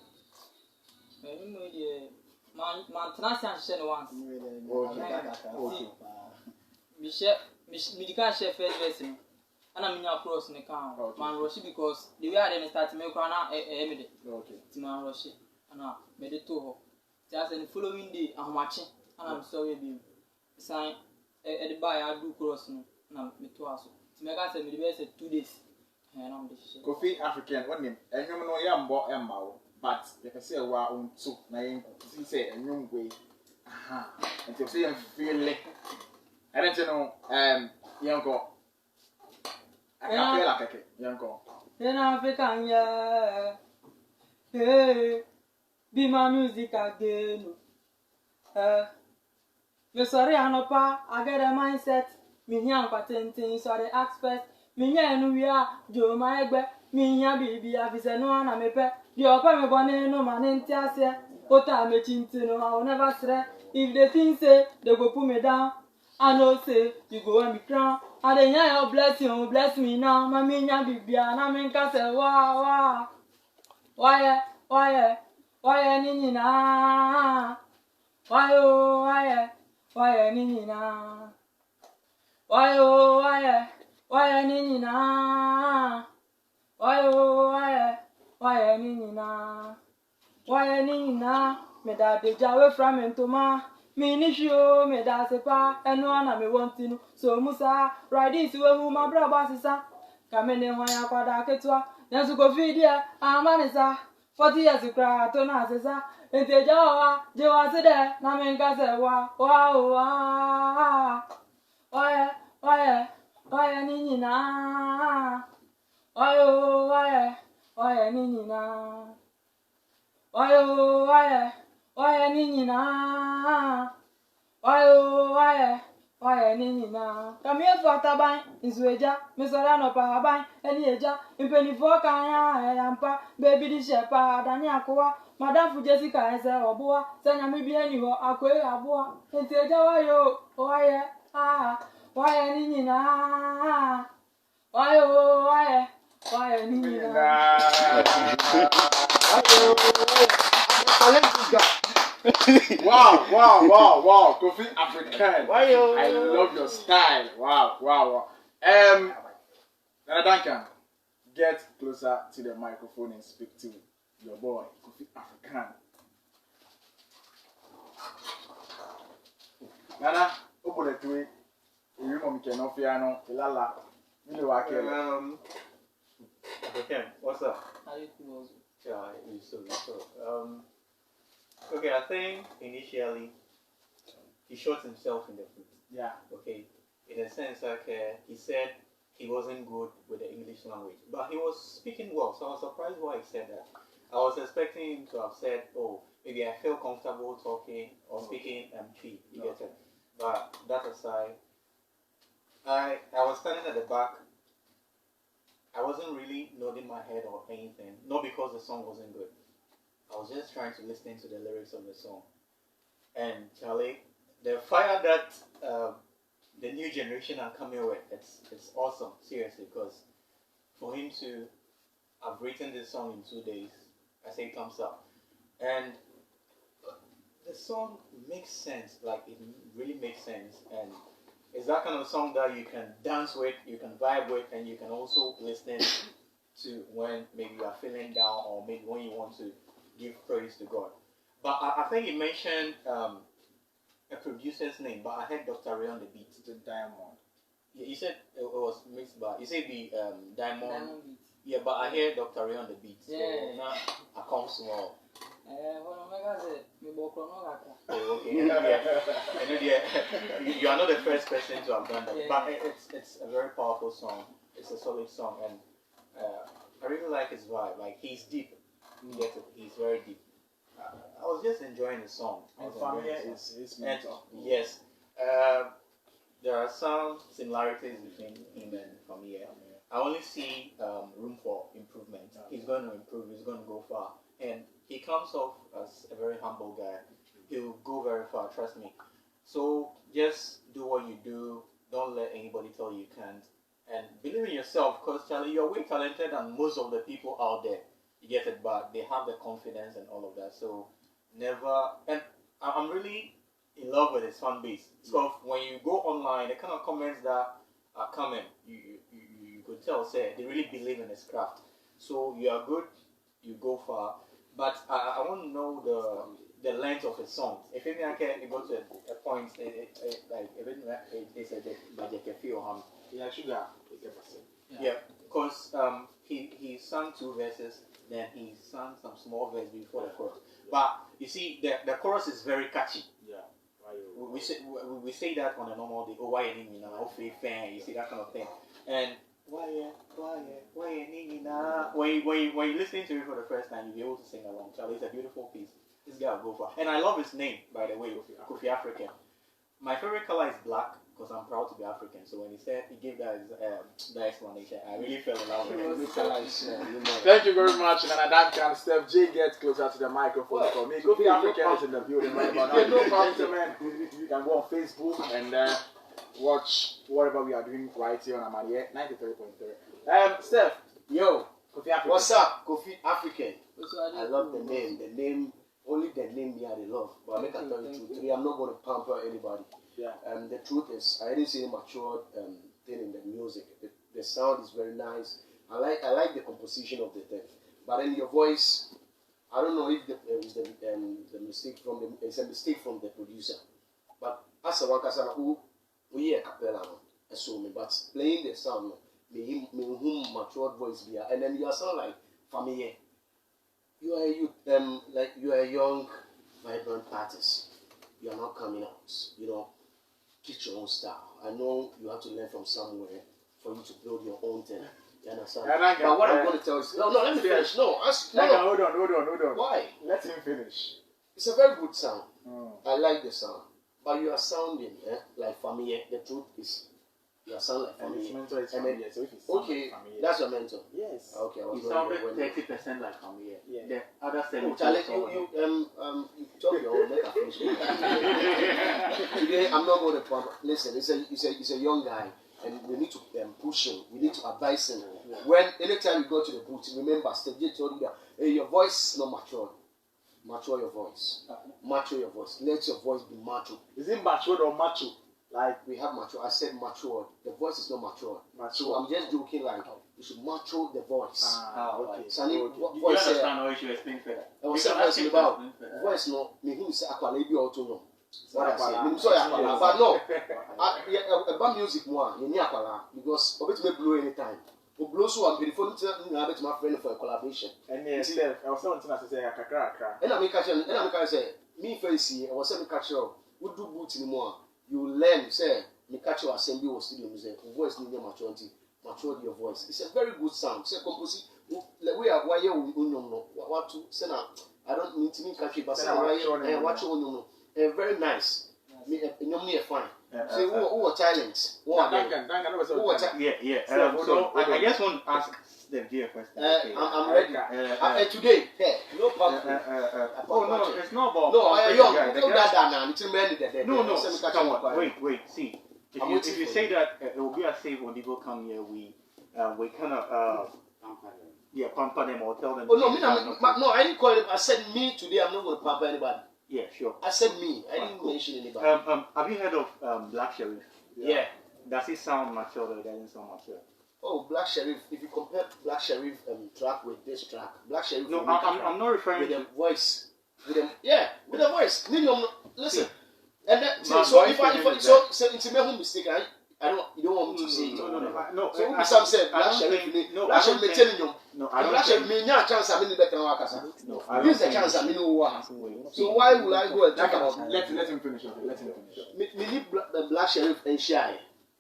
Man, Tanasian share once. Okay. Me can't share first version. And I'm in your cross in the car. Man, Roshi, because the way I didn't start to make one emily. Okay. To man, Roshi, and I made it to her. Just the following day, I'm watching, and I'm sorry, baby. Sign at the buy, I do cross, and I'm with two hours. To make us a best 2 days. And I'm the shit. Kofi African, one name, and you know, young boy, but you can say, wow, so, name, he said, a new way. Aha, and to see him feel it. I don't know, young girl. I can't feel like it, young girl. In African, yeah. Hey, be my music again. Me sorry, Anopa, I get a mindset. Me young patenting, sorry, expert. Me young, we are, Joe, my egg, me young baby, I visit no one, I'm a pet. The open me bonnet, no man in Tiasia. What I'm a chintin, I'll never say. If the thing say, they go put me down. I know, say, you go and be crown. And then you bless me now, my minya baby, and I'm in Castle. Wow. Why, Nina? Why, Nina? Why, Nina? Why, Nina? Why, Nina? Me da de jawe from entoma. Me ni show me da sepa. Eno ana me want to. So Musa, right this way who my brother sisa. Kamene hoya kwada ketwa. Nyansu ko fidia Amanie sa. 40 years cry to na sisa. Ente jawa jewa sede na me nka se wa. Why, Nina? Why, Nina? Why, Nina? Why, Nina? Come here for taban, is weja, Miss Orano Pahaban, and Yeja, in penny for Kaya, baby the shepherd, and Yakua, Madame for Jessica, and say, or boa, send a maybe anywhere, Kueiqu, and say, why, Nina? Why, Nina? Wow. Kofi African. I love your style. Wow. Duncan, get closer to the microphone and speak to your boy, Kofi African. Nana, open the way. You mom can off piano, Lala. You know, Okay, what's up? Yeah, so. Okay, I think initially he shot himself in the foot. Yeah. Okay, in a sense, like he said he wasn't good with the English language, but he was speaking well, so I was surprised why he said that. I was expecting him to have said, "Oh, maybe I feel comfortable talking or speaking Twi." You get it? But that aside, I was standing at the back. I wasn't really nodding my head or anything, not because the song wasn't good. I was just trying to listen to the lyrics of the song. And Charlie, the fire that the new generation are coming with, it's awesome, seriously, because for him to have written this song in 2 days, I say thumbs up. And the song makes sense, like it really makes sense, and it's that kind of song that you can dance with, you can vibe with, and you can also listen to when maybe you are feeling down or maybe when you want to give praise to God. But I think he mentioned a producer's name, but I heard Dr. Ray on the beat. The Diamond. Yeah, you said it was mixed by, you said the Diamond. Yeah, but I hear Dr. Ray on the beat. So now I come small. Oh, okay. You are not the first person to have done that, but it's a very powerful song. It's a solid song, and I really like his vibe. Like he's deep. You get it? He's very deep. I was just enjoying the song. Yes. There are some similarities between him and Famille. I only see room for improvement. He's going to improve. He's going to go far, and he comes off as a very humble guy. He'll go very far, trust me. So just do what you do. Don't let anybody tell you can't. And believe in yourself, because Charlie, you're way talented than most of the people out there. You get it, but they have the confidence and all of that. So never. And I'm really in love with his fan base. So when you go online, the kind of comments that are coming, you could tell, say they really believe in his craft. So you are good, you go far. But I want to know the length of his songs. If it go to a point, like it's a feel Yeah, SHUGAR. Yeah, because he sang 2 verses, then he sang some small verse before the chorus. But you see, the chorus is very catchy. Yeah. We say that on a normal day. Oh, why you know, fan? You see that kind of thing. And why when you listening to it for the first time, you'll be able to sing along. Charlie, it's a beautiful piece. This guy will go for. And I love his name, by the way, Kofi African. My favorite color is black, because I'm proud to be African. So when he gave that explanation, I really fell in love with it. Thank you very much, Duncan. STEFJAY, get closer to the microphone for me. Kofi African is in the building right about now. Gentlemen, you can go on Facebook and watch whatever we are doing right here on Amanie 93.3. Steph, yo, Kofi African. What's up, Kofi African? I love the name. The name, only the name me I love. But I make I tell you the truth. I'm not going to pamper anybody. Yeah. The truth is, I didn't see a matured thing in the music. The sound is very nice. I like the composition of the thing. But then your voice, I don't know if the mistake from it's a mistake from the producer. But as a wakasana who hear cappella no, but playing the sound me whom matured voice be, and then you sound like familiar. You are a young, vibrant artist. You are not coming out. You know, get your own style. I know you have to learn from somewhere for you to build your own thing. You understand? But what I'm going to tell you, no, let me finish. No. Hold on. Why? Let him finish. It's a very good sound. I like the sound. But you are sounding like familiar. The truth is, you are sounding like familiar. And his mentor is familiar, so if it's okay, familiar. That's your mentor. Yes. Okay, I was You sounded 30% like familiar. Yeah. The other 70%. You talk your own. Let finish. Today, I'm not going to pump. Listen, it's a young guy, and we need to push him. We need to advise him. Yeah. When anytime you go to the booth, remember, STEFJAY told you that hey, your voice is not matured. Mature your voice. Mature your voice. Let your voice be mature. Is it matured or mature? Like we have mature. I said matured. The voice is not matured. So mature. I'm just joking. Like you should mature the voice. Okay. So I Okay. You voice. understand how you should explain further? I was saying about voice. No, me who say akwala ebi auto no. What I say. Me so akwala, but no. About music more. You need akwala because obet me blow anytime. O blow so am before me na bet my friend for a collaboration. And yes, Steph, I was saying to say kakra. And I make say me face I was saying catch you. We do boot anymore. You learn, say, me catch your assembly or studio music, voice need maturity, mature your voice. It's a very good sound. Say composite, we are why you no what to say now. I don't mean to me catch it, but say why watch you very nice. Me fine. Say who are talent? Duncan, Yeah. So I just want to ask STEFJAY a question. I'm ready. Today, hey, no problem. Oh no, it's not about. No, I young. No. Come on, wait. See, if you say that it will be a safe when people come here, we kind of pamper them or tell them. Oh no, I didn't call it. I said me today. I'm not going to pamper anybody. Yeah, sure. I said me. I didn't mention anybody. Have you heard of Black Sheriff? Yeah. Does it sound mature or it doesn't sound mature? Oh, Black Sheriff. If you compare Black Sheriff track with this track, Black Sheriff. No, I'm not referring with to the voice. With the voice. Listen. See, And that, so if it's a mistake, you don't want me to say it. No. So some said Black Sheriff. Black Sheriff me telling you. No, I don't. Black Sheriff me no chance. I mean better than Wakasa. No, This is the chance. I mean no. So why will I go and talk about? Let him finish. Me need the Black Sheriff and shy.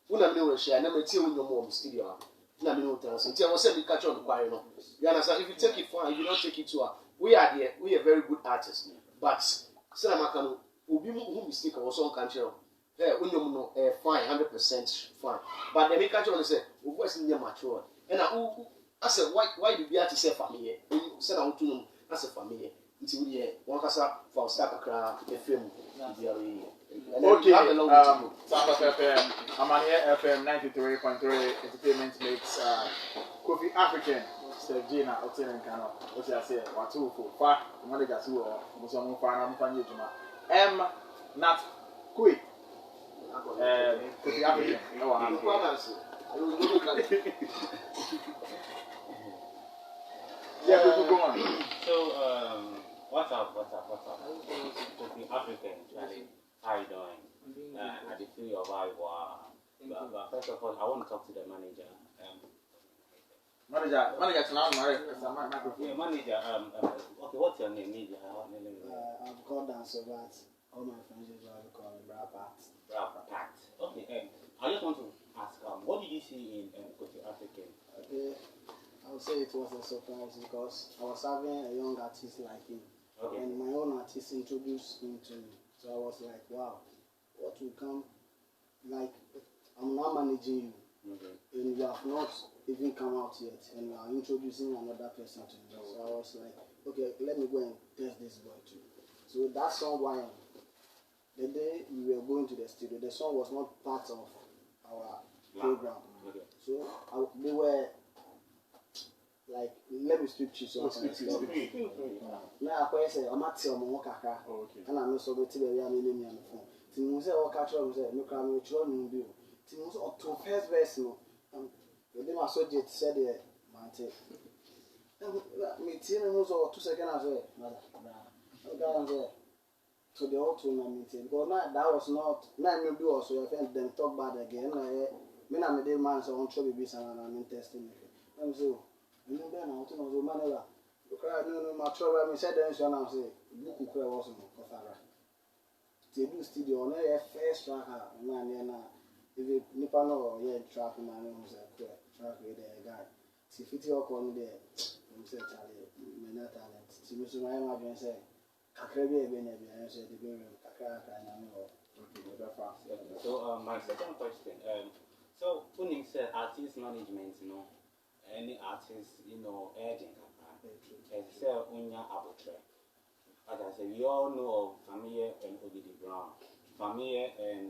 Una me no shy. Na me tie unyo mo studio. Na me no trans. Until I say we catch on the choir no. You understand? If you take it fine, if you don't take it to her, we are very good artists. But say na makano obi who mistake or some country. Unyo no fine 100% fine. But the make catch on say we voice in mature. And I said why do we have to say family? Say na utu as a family. Until we one kasa for start akra FM. Okay, Samba FM, Amanie FM 93.3 Entertainment makes Kofi African, STEFJAY na Otin Kano. What I say, Watu for Monday Gasu or Musamu Farm Panjuma. Not quick. Kofi African. Yeah, we go on. So, what's up? Kofi African, Charlie. How you doing? I did feel your vibe. But first of all, I want to talk to the manager. Manager, now, yeah, manager. Okay, what's your name? I'm called Dancer, but all my friends usually call me Brapat. Brapat. Okay. I just want to ask, what did you see in Kofi African? Okay, I would say it was a surprise because I was having a young artist like him, and my own artist introduced him to me. So I was like, wow, what will come? Like, I'm not managing you, and you have not even come out yet, and you are introducing another person to me. So I was like, okay, let me go and test this boy too. So that song, why? The day we were going to the studio, the song was not part of our program. So they were like let me speak to you so now I say I'm at your mom kaka and I'm so better than me on the phone tin say o catch up say me can me try no bi o tin so to first verse no we dey my subject said the man take me tin no so 2 seconds as well okay so the whole tournament because that was not me do also your friend them talk bad again me na me dey man so on try be and I'm testing me I'm so you know then I want to know man ever because no my trouble me said then so now say book kura was no kofara they do studio on a first track na if you nipa no yeah track man no say track with the guy si fiti o ko no there me say Charlie me na talent si me so my imagine say kakra bi e be na bi I say the be kakra na me o okay the fast. So my second question so when you say artist management any artist urging as say unya abutre as I say we all know of Familiar and Ogidi Brown, Familiar and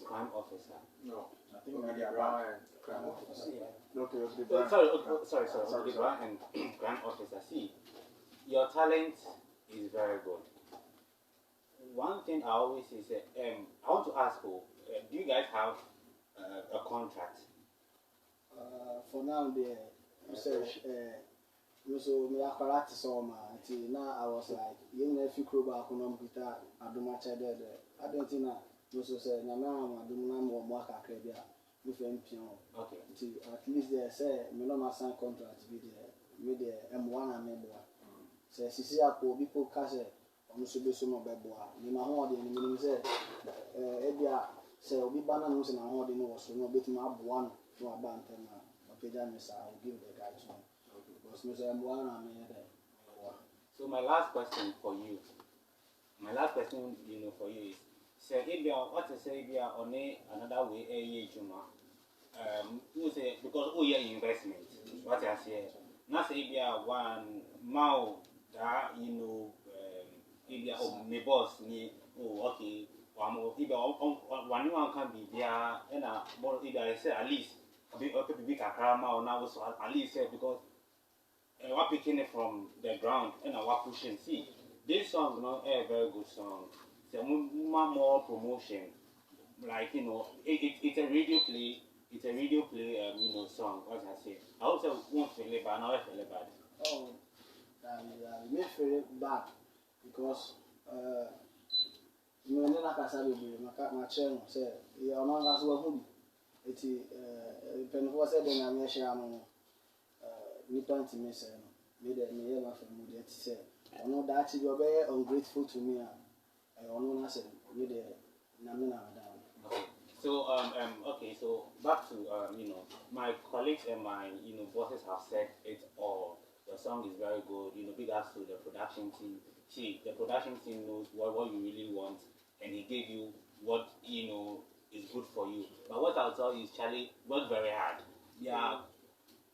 crime officer. No, I think Ogidi Brown and crime officer. Yeah. Okay, Ogidi Brown. Sorry, Ogidi Brown and crime officer. See, your talent is very good. One thing I always say is I want to ask you, do you guys have a contract? For now, so me akwarat so ma until now I was like you know if you crow back on guitar aduma chede I don't think na so say na me am adum na mo akakra bia me fam pion Okay until at least they say me no ma sign contract be there me the M1 and me boa say sisi akọ people ka say on so be so mo be boa me ma ho de ni say e bia say obi bana no say na ho de no wo so no betima aboa no aba ntem na opeja me say I will give the guy to him. So my last question for you is say what to say on another way you say because investment what I say not say one mao that my boss ni okay one can be there and I say at least big akrama or now so at least say because we're picking it from the ground and we're pushing. See, this song is a very good song. It's a more promotion. Like it's a radio play. It's a radio play. Song. What I say. I also won't feel it bad. Now I feel it bad. Oh, me feel it bad because me no like I said my channel say you are not as well. It's when was said in America. We don't miss it. Me my family that say I know that you are very ungrateful to me. I know I said me the namina down. Okay. So okay. So back to my colleagues and my bosses have said it all. The song is very good. Big ups to the production team. See, the production team knows what you really want, and he gave you what is good for you. But what I'll tell you is, Charlie, work very hard. Yeah.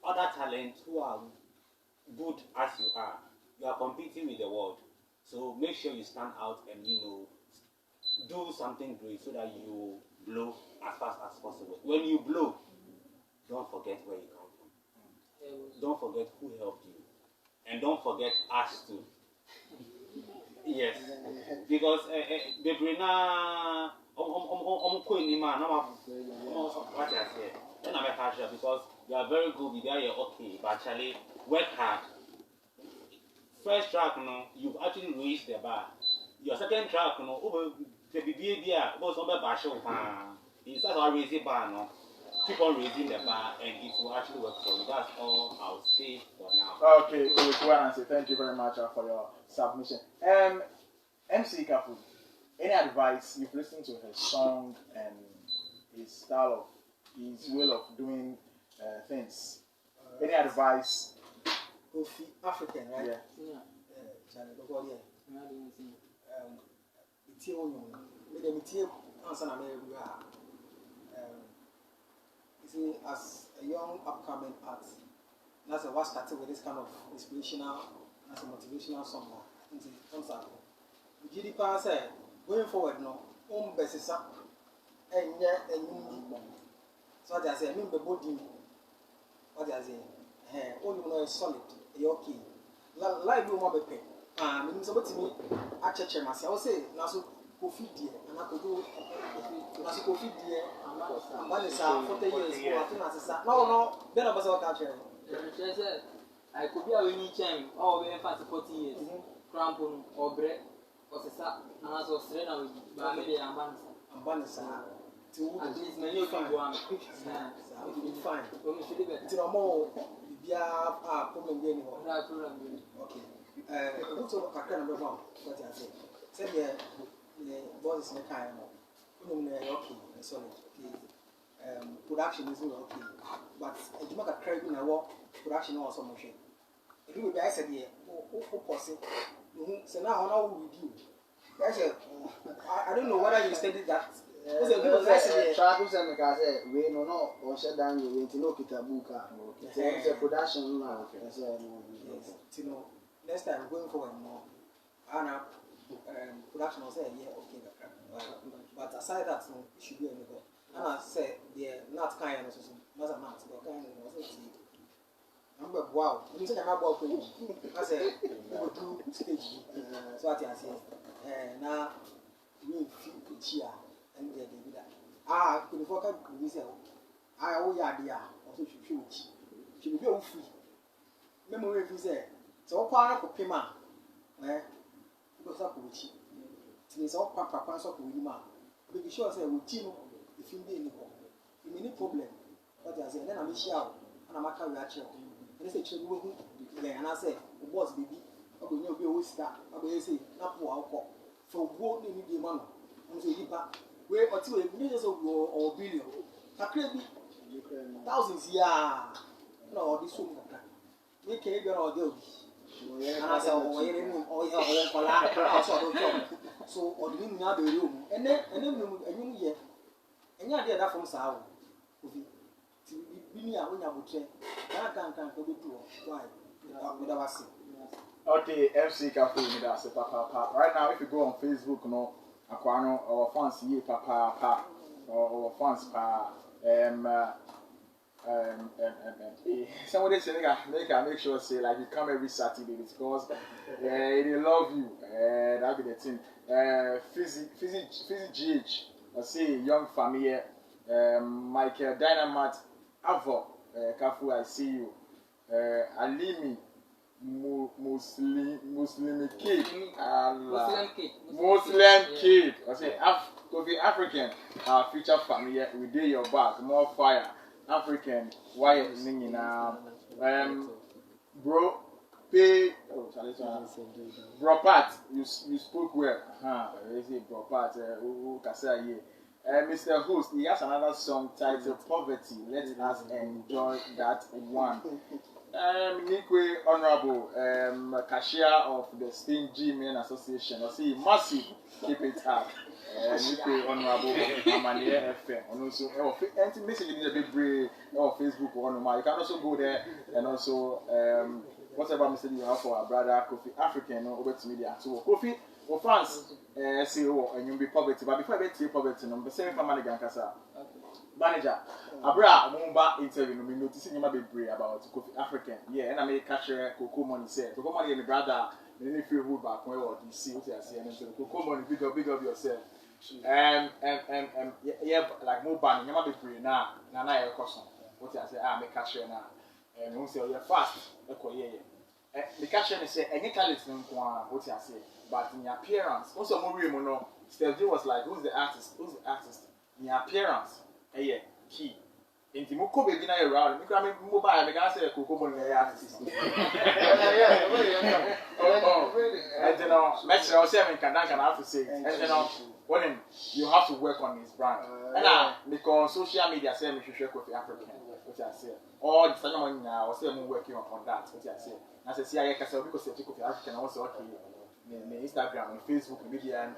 Other talents who are good as you are competing with the world. So make sure you stand out and do something great so that you blow as fast as possible. When you blow, don't forget where you come from. Don't forget who helped you, and don't forget us too. Yes, because the brina what I say. Then I'm a casual because you are very good with that, you're okay, but actually work hard. First track, you've actually raised the bar. Your second track, the baby goes on by show. Instead of raising bar, keep on raising the bar, and it will actually work for you. That's all I'll say for now. Okay, Kueiqu, thank you very much for your submission. MC Kafu, any advice? You've listened to his song and his style of his way of doing things. Any advice? KOFI African, right? Yeah. Channel you see, as a young upcoming artist, that's what started with this kind of inspirational, as a motivational song. It comes out. GDP said, going forward, besisa, and yet, and so I say, I mean, the body, what I say, only one is solid. You're okay. Live you want to pay. Meaning somebody me I check myself. I will say now so KOFI dear and I could do now so KOFI dear and one is 40 years I think that's no then I was all catching. I could be a winning champ or we have 40 years. Crampon or bread or sisa and I was straight out with Bambi and Bansa. At least many of you want fine. It's no more. Be a problem anymore. Okay. What's all I can remember? What I said. Said the boss is not kind of. Okay, solid. Okay. Production is not okay. But if you make a credit in a work, production also motion. If you guys said here, who possible? So now how will we do? I said, I don't know whether you studied that. Try to say, because we no or shut down you into no kitabuka. It's a production now. Next time going forward more. Anna production will say, yeah, okay, but aside that, no, it should be another. And I say, the not kind of association, not a mask, but kind of association. I'm like, wow, you said I'm about to I said, we do stage. So what I say, now we feel cheer. Could you focus on this? I owe you idea, also she will be all free. Memory if you say, so far up Pima, because up with you. It is all papa so with you, but be sure say with you if you be any problem. But I say, then I'm shout and I'm a carry at you. And I say, and I say, boss baby, I'm going to be always start. I'm going to say, not for alcohol. For what you need the money. I'm saying, where or two millions of or billion. Thousands, yeah. No, this one. We can't get all the and I said, so, or the new other room. And then, you year. And you did that from Sao. We are when I would say, I can't go to why without us. Okay, MC Cafe, that's it, papa. Right now, if you go on Facebook, no. Aquano or fans ye papa or fans pa somebody say make sure say like you come every Saturday because they love you that be the thing Physi GH or say young family Michael Dynamite Avo Kafu I see you Alimi Muslim kid. I say KOFI African future family we do your back more fire African why ningina bro pay bro Pat you spoke well you say bro Pat who can say Mr. Host, he has another song titled Poverty. Let us enjoy that one. Nikwe Honorable cashier of the Stingy Men Association. I see massive, keep it up. Nikwe Honorable Amanie FM. And also, and message is a bit brave or Facebook or normal. You can also go there and also whatever message you have for our brother KOFI African or over to media. So KOFI or fans C.E.O. and you'll be poverty. But before I get to poverty, I'm the same family Gankasa. Manager, Abra Mumba interview, no noticing you might be brave about KOFI African. Yeah, and I make cashier Coco money said. Coco money and the brother, and if you hold back, well, you see what I say, and so Coco money, big up yourself. Yeah, like more banning, you might be brave now. Now, I have a question. What I say, I make cashier now. And you say, you're fast. Yeah. The cashier say, any talent, what I say, but in your appearance, also more real, no. STEFJAY was like, who's the artist? In your appearance. Yeah, key. In the Moko baby na around, me come mobile, me can say Coco money artist. And you know, let's say I can have to say, and you know, when you have to work on his brand. And because social media say me should share KOFI African, what I say. All the time money now, I say I'm working on that, what I say. I say I can say because KOFI African also okay. Me Instagram, Facebook, media and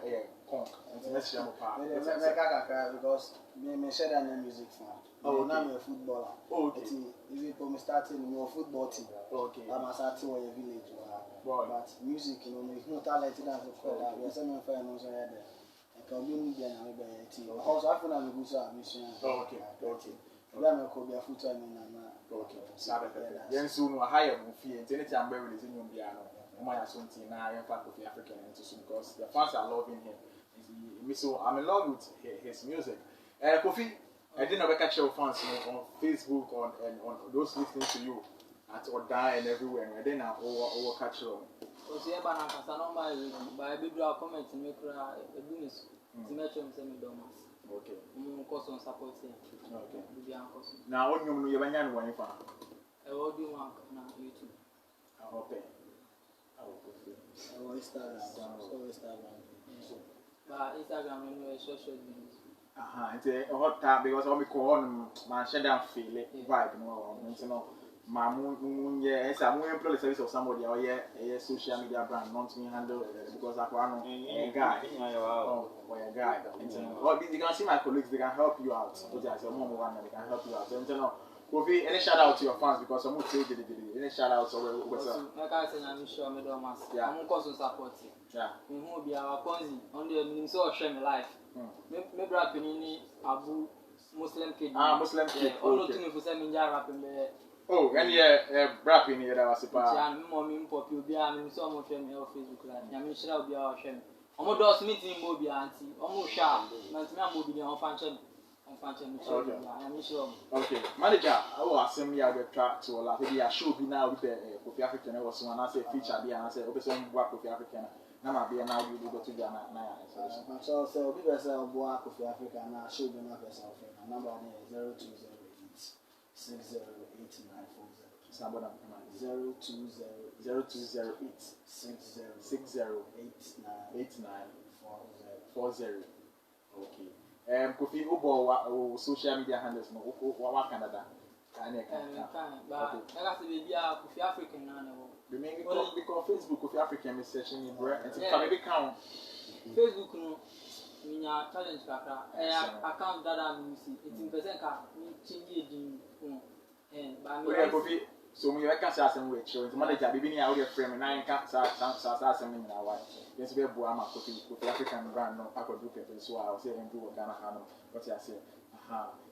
conk. And message them apart. Because me share that music now. Oh, now I'm a footballer. Oh, okay. Even for me starting a football team. Okay. I'm starting in a village. But music, you know, it's not talented as a friend. We are sending friends on there. I can be media and I'm a team. Also, I feel I'm a good mission. Oh, okay. Okay. I'm called their future and Okay, then soon we'll hire Mufi and anything I'm very releasing you piano. My assumption now in fact of the African entity because the fans are loving him. So I'm in love with his music. Kofi, I didn't ever catch your fans on Facebook on those listening to you at Oda and everywhere. I didn't over catch you. Because you have an answer by a big comment to make a business to make them semi domas. Okay. Cost on support here. Okay. Now, what you know, you're one for I will do one on YouTube. Okay. Instagram. But Instagram, you know, social videos. It's a hot tap because I'm calling my shut down feel it vibe. No, my moon, yes, I'm going to employ the service of somebody or a social media brand, not me handle because I know a guy. Oh, a guy. Well, you can see my colleagues, they can help you out. They can help you out. So, Kofi, any shout out to your fans because I'm going to say any shout out to what's up? Like I said, I'm sure I'm going to cost on support. Yeah. We will be our Ponzi on the means of sharing life. Maybe rapping in Abu Muslim kid. Muslim kid. All to me for some rapping there. Oh, and yeah, rapping here that was a part. I'm mommy popular, be I'm so much on Facebook Live. I'm sure I'll be our shame. I'm not meeting Moby auntie, almost sharp. I'm moving on function. I'm sure. Okay, manager, I will assume you have a track to a lot. Maybe I should be now with the Kofi African or someone. I say feature there and I say, okay, so I'm work with African. Now, be now you go to Ghana. So, be yourself, work with Africa, and I should be not yourself. Number 0208 608940. Somebody 0208 608940. Okay. Kofi, Ubo, social media handles, no, what Canada? But I to be Kofi African now. Because Facebook, Kofi African is searching in bread, and can maybe count. Facebook, no, in your challenge, account that I'm using, it's in percent, changing. So when you can't say some way, so the manager be being out of frame and I can't say something in our wife. Yes, we have Buama Kofi African brand, no, I could do it, so I'll say and do what Ghana Hano, what I say.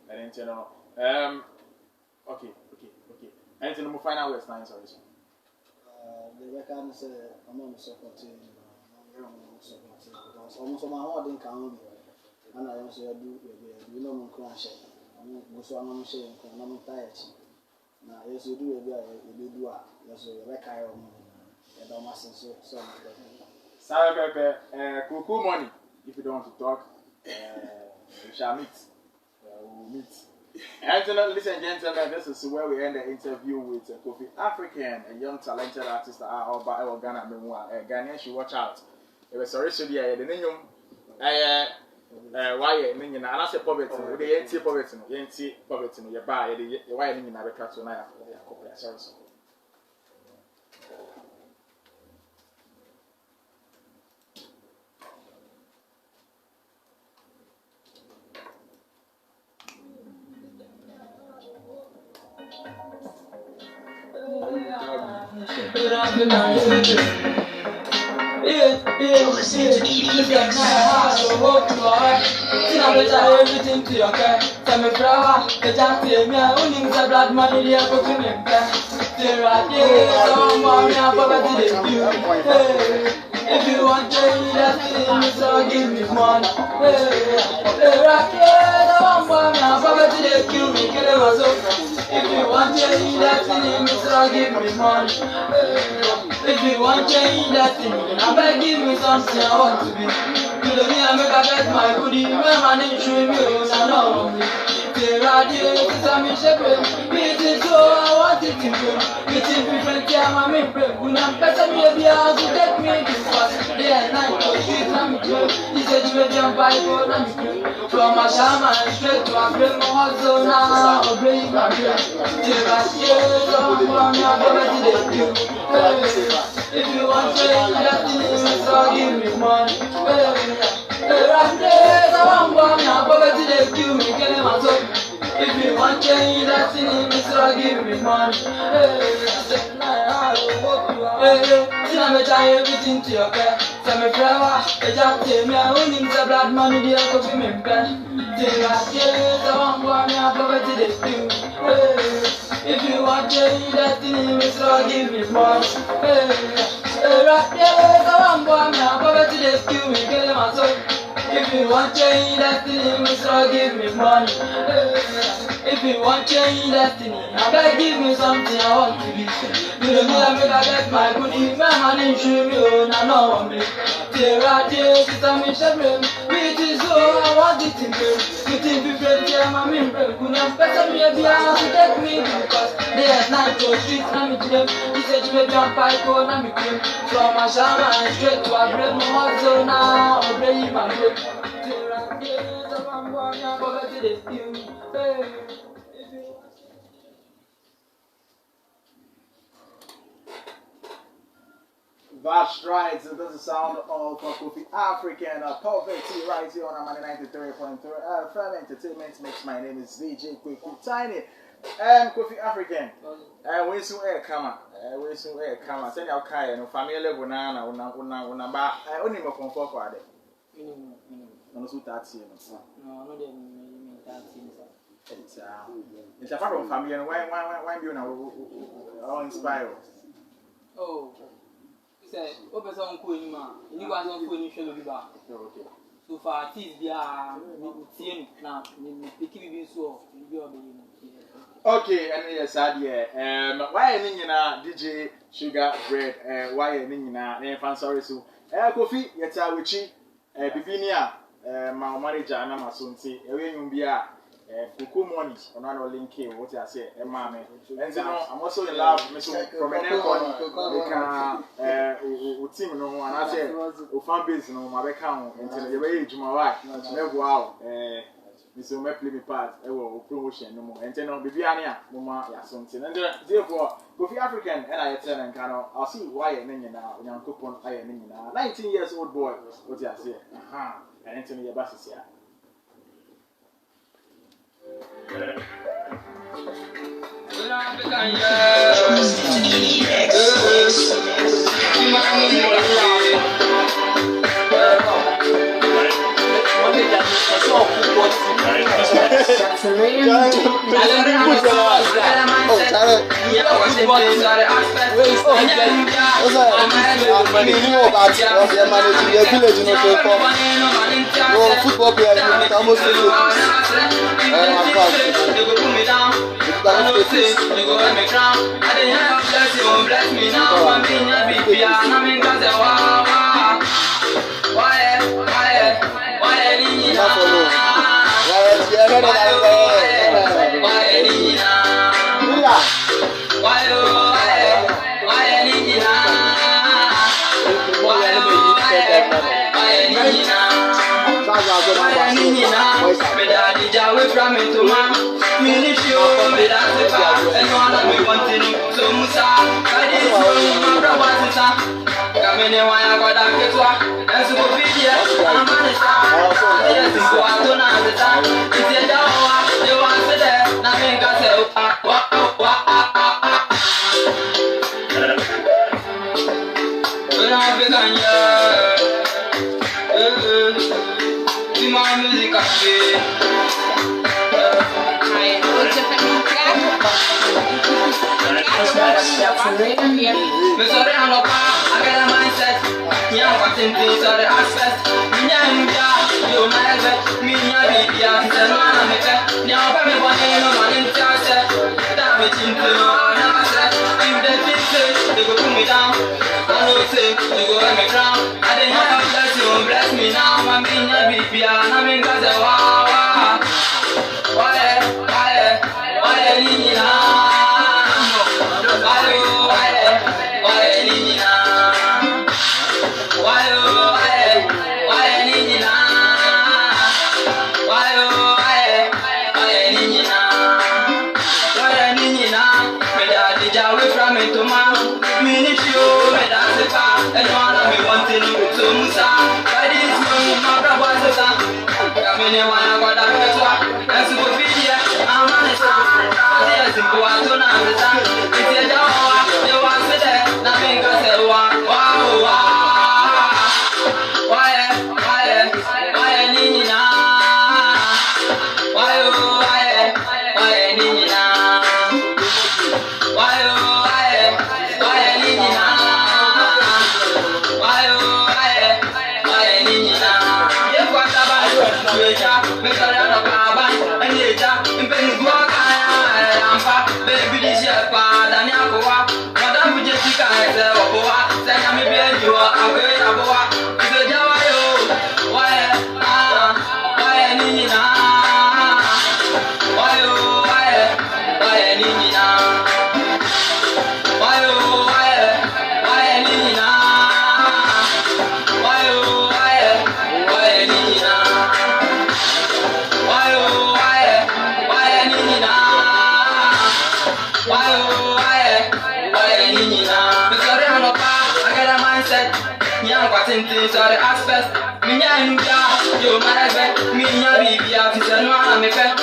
And then, okay. And then, we'll find out what's nice or so. The record say, I'm on supporting, because almost my whole thing can be, and I also do, you know, crash. I'm going to say, I'm tired. Now, yes, you do yes, you require money. And I'm asking so. Sarah Pepe, Kuku money. If you don't want to talk, we shall meet. We'll meet. And ladies and gentlemen, this is where we end the interview with Kofi African, a young talented artist out by Ghana. Ghanaian should watch out. It was sorry, so the name. Why meaning I say poverty, the anti poverty, you buy the why meaning I cut to now. Sorry. Everything to your care. Tell me, flower, the jack, only the blood money, the apple to me. There are days, someone poverty. If you want to eat that, so give me money. There are days, someone poverty, they kill me, kill it was over. If you want to eat that, so give me money. If you want to eat that, I beg give me something I want to be. You don't need to make a bet my booty, when my name should be I know. There are days, I'm in shepherd. It is so I want it to go. It's in different time, I'm in break. When I'm better, maybe I'll take me this fast. Day and night, I'm good. He said you may be on Bible, I'm good. From my shaman straight to a brain, my hustle now, I'll bring my brain. There are days, I'm if you want to eat that thing, so give me money. There are days I want my poverty, they kill me, kill him and so. If you want to eat that thing, so give me money. I said, I will walk you out. me try everything to your care. So me forever, they just tell me I win him the blood money, they go for me bed. Till I get the one boy, me a poverty they do. If you want to eat that thing, me so give me money. Right there, the one boy, me a poverty they do. Me get him a soul. If you want to eat that thing, me so give me money. If you want to eat that thing, I better give me something I want to be. You don't know make I get my goodie, my money should be on and on me. Right there, sister me shame, which is so I want it to be. You think we break here, my mean break. You know better me be able to take me because there's not to street and me to them. He said you may be on pipe on and me cream. From a shaman straight to a break, my heart so now I'm breaking my break. Right there, the one boy, I'm over to the view. That's right, so this is the sound of Kofi African Poverty right here on Amanie 93.3 FM Entertainment Mix. My name is VJ Kueiqu Tiny. Kofi African. We soon air camera. We soon air camera. Send your car and family level now. Una ba. Only more comfort for that. No, so that's it. No, no, that's it. It's a part of family and why you now inspire. Oh. Say, open some coin, man. You guys don't coin, you should be back. Okay. So far, this be a now. Keep it so. Okay, and yes, why a DJ Sugar Bread? Why a nina? Fan sorry, so Kofi, yet I will cheat. Bibinia, my manager, and I'm a son. See, a be a Kuku money on our link here. What I say, mammy. And so I'm also in love from an airport. Team no, and I say, fan base no, my account until the age my wife. Never out. Mr. Me play me part. Promotion no more. And then on Bibiania, Mama, yeah, something. And therefore, Kofi African, and I tell and can I'll see why a name now. Young coupon, I am 19 years old boy. What I say? Aha, and Anthony Abbas here. Football player, almost Simple, I don't understand. If you don't want to, you want to, nothing can say. I'm watching things are the aspects. Me and you, management, me and baby, I feel no I'm a pet.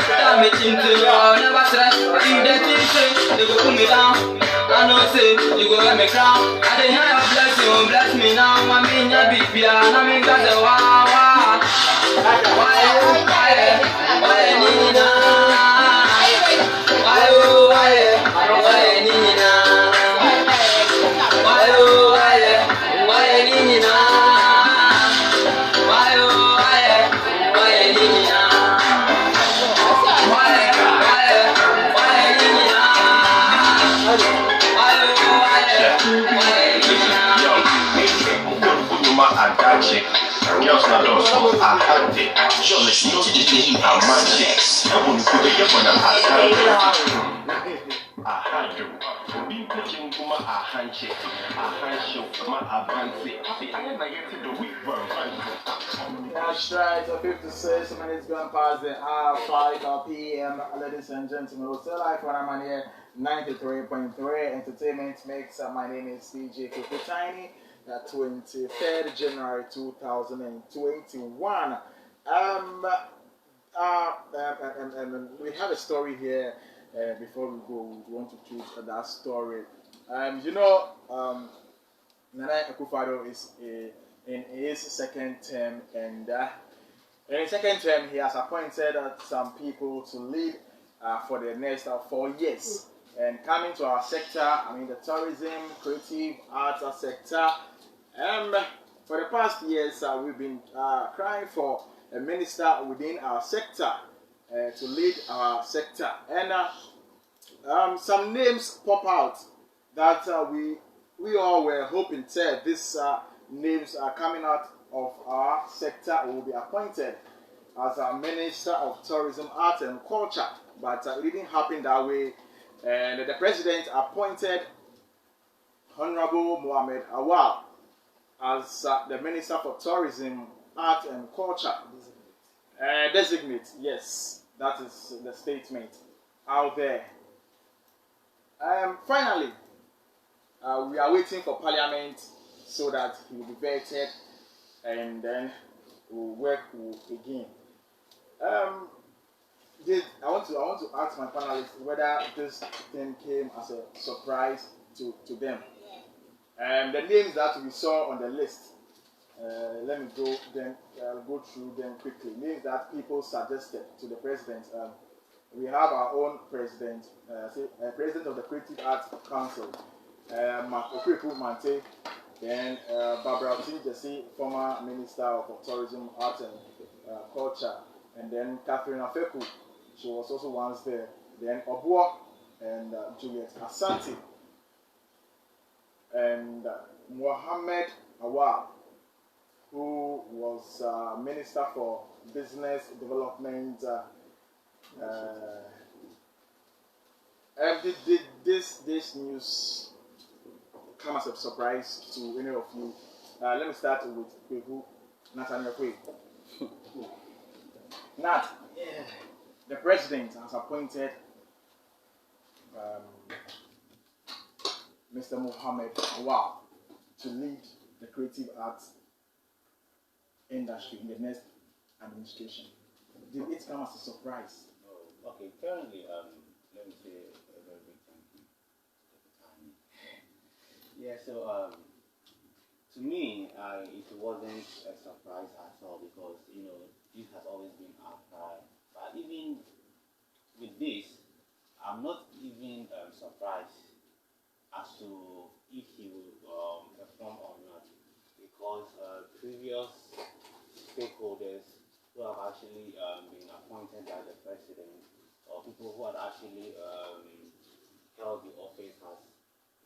Damn it, never stress. If they think they go put me down, I know say you go let me crown. I didn't have bless you, bless me now. I mean, I be beer, and I mean, got the wow. Why, Nina? Why, Nina? Girls not also I had it. You're listening to the name Amanie. I want to put it up on a I had you. Be pitching for my handshake. I handshake my advance. I get to the week for That's right, so 56 minutes gone past the hour 5 p.m. Ladies and gentlemen, we're still live on Amanie 93.3 Entertainment Mix. My name is DJ Kueiqu. 23rd January 2021. We have a story here. Before we go, we want to choose that story. Nana Akufo-Addo is in his second term, and in his second term, he has appointed some people to lead for the next 4 years. And coming to our sector, I mean the tourism, creative arts sector. For the past years, we've been crying for a minister within our sector to lead our sector, and some names pop out that we all were hoping that these names are coming out of our sector will be appointed as our Minister of Tourism, Art and Culture, but it didn't happen that way, and the President appointed Honorable Mohammed Awal as the Minister for Tourism, Art and Culture. Designate, yes, that is the statement out there. Finally, we are waiting for Parliament so that he will be vetted, and then we'll work again. I want to ask my panelists whether this thing came as a surprise to them. The names that we saw on the list, let me go through them quickly. Names that people suggested to the president. We have our own president, president of the Creative Arts Council, Kueiqu, then Barbara Jesse, former Minister of Tourism, Art and Culture, and then Catherine Afeku, she was also once there. Then Obuo and Juliet Asante. And Mohammed Awal, who was Minister for Business Development. Did this news come as a surprise to any of you? Let me start with Kueiqu, NATHANIEL. Nat, the president has appointed Mr. Mohammed Awal to lead the creative arts industry in the next administration. Did it come as a surprise? No. Okay, currently, let me say a very big thank you. Yeah, so to me, it wasn't a surprise at all because this has always been our cry. But even with this, I'm not even surprised as to if he will perform or not, because previous stakeholders who have actually been appointed by the president, or people who had actually held the office has,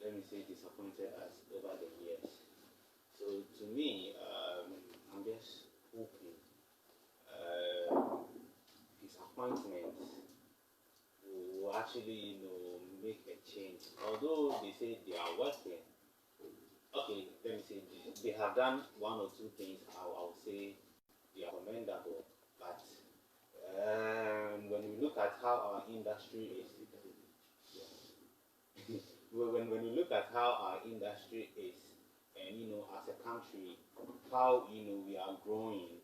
let me say, disappointed us over the years. So to me, I'm just hoping his appointment will actually, make a change. Although they say they are working, okay, let me say they have done one or two things. I'll say they are commendable. But when we look at how our industry is, when we look at how our industry is, and as a country, how we are growing,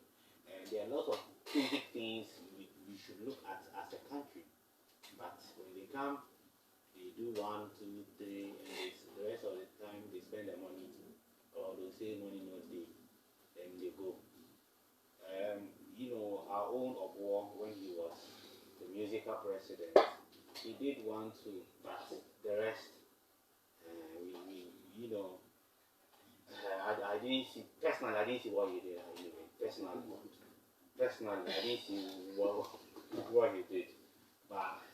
and there are lots of basic things we should look at as a country. But when they come, they do 1, 2, 3, and the rest of the time they spend their money, or they say money not there, then they go. Our own Obuo, when he was the musical president, he did 1, 2, but the rest, I didn't see, personally, I didn't see what he did anyway. Personally, I didn't see what he did. But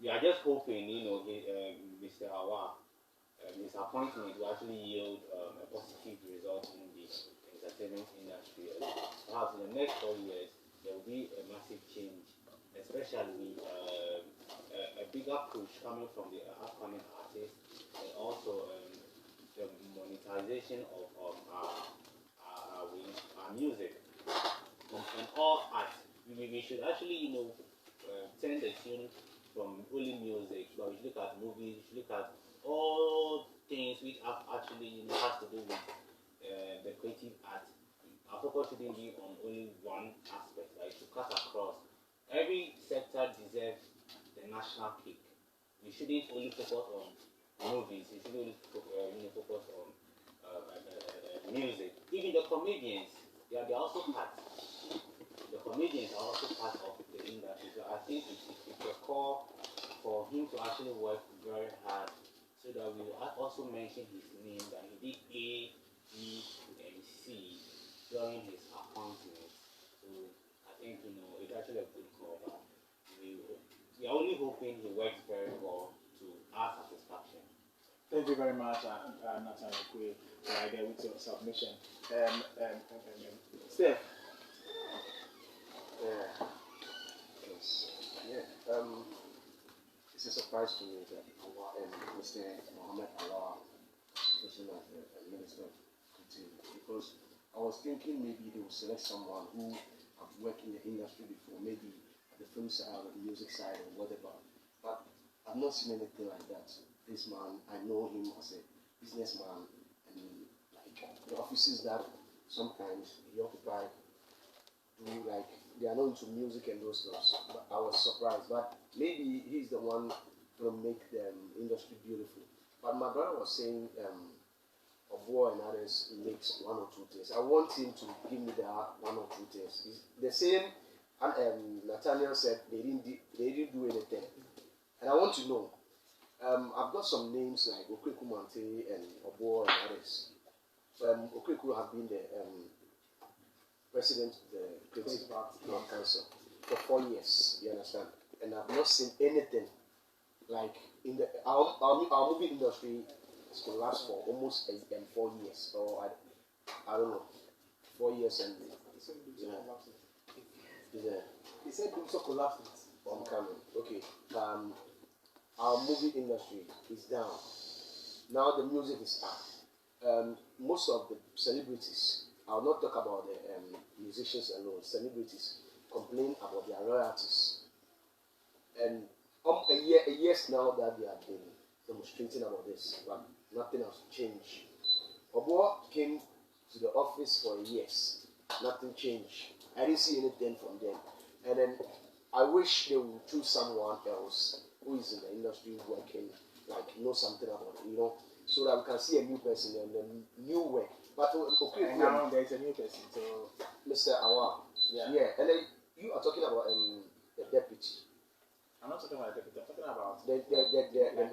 we are just hoping, Mr. Awa, his appointment will actually yield a positive result in the entertainment industry. Perhaps in the next 4 years, there will be a massive change, especially a bigger push coming from the upcoming artists, and also the monetization of our music. And all art, we should actually, turn the tune from only music, but we should look at movies, we should look at all things which actually has to do with the creative art. Our focus shouldn't be on only one aspect, right? To cut across. Every sector deserves the national cake. We shouldn't only focus on movies, we shouldn't only focus on music. Even the comedians, they are also part. The comedians are also part of the industry. So I think it's a call for him to actually work very hard, so that we will also mention his name, that he did A, B, and C during his appointment. So I think it's actually a good call. But we are only hoping he works very well to our satisfaction. Thank you very much, Nathaniel, right there with your submission. Steph. It's a surprise to me that Mr. Mohammed Allah position as a minister continued, because I was thinking maybe they will select someone who have worked in the industry before, maybe at the film side or the music side or whatever. But I've not seen anything like that. This man, I know him as a businessman, and like the offices that sometimes he occupied do, like, they are not into music and those stuff. But I was surprised. But maybe he's the one to make the industry beautiful. But my brother was saying Obuo and others makes 1 or 2 things. I want him to give me the 1 or 2 things. It's the same. And Nathaniel said they didn't do anything. And I want to know. I've got some names like Kueiqu and Obuo and others. Kueiqu have been the president of the Creative Council for 4 years, you understand? And I've not seen anything like in our movie industry has collapsed for almost 4 years, or I don't know, 4 years and He said also collapsed. I'm coming. Okay. Our movie industry is down. Now the music is up. Most of the celebrities, I'll not talk about the musicians alone, celebrities complain about their royalties. And a years now that they have been demonstrating about this, but nothing has changed. Obuo came to the office for years, nothing changed. I didn't see anything from them. And then I wish they would choose someone else who is in the industry working, like know something about it, so that we can see a new person and a new work. But and now there's a new person, so Mr. Awa, yeah, and then you are talking about the deputy. I'm not talking about the deputy. I'm talking about the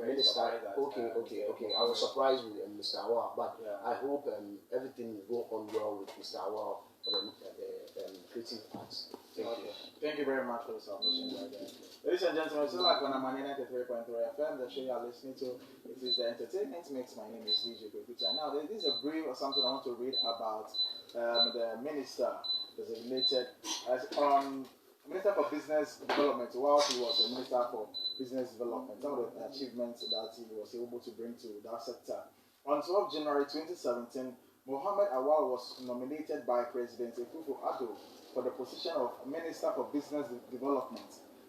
minister. Okay. I was surprised with Mr. Awa, but I hope everything will go on well with Mr. Awa for the creative arts. Thank you very much for the submission right there. Ladies and gentlemen, it's still like on Amanie 93.3 FM. The show you are listening to, it is the Entertainment Mix. My name is DJ Kueiqu. Now, this is a brief or something I want to read about the minister designated as Minister for Business Development. While he was a Minister for Business Development, some of the achievements that he was able to bring to that sector. On 12 January 2017, Mohammed Awal was nominated by President Akufo-Addo for the position of Minister for Business Development.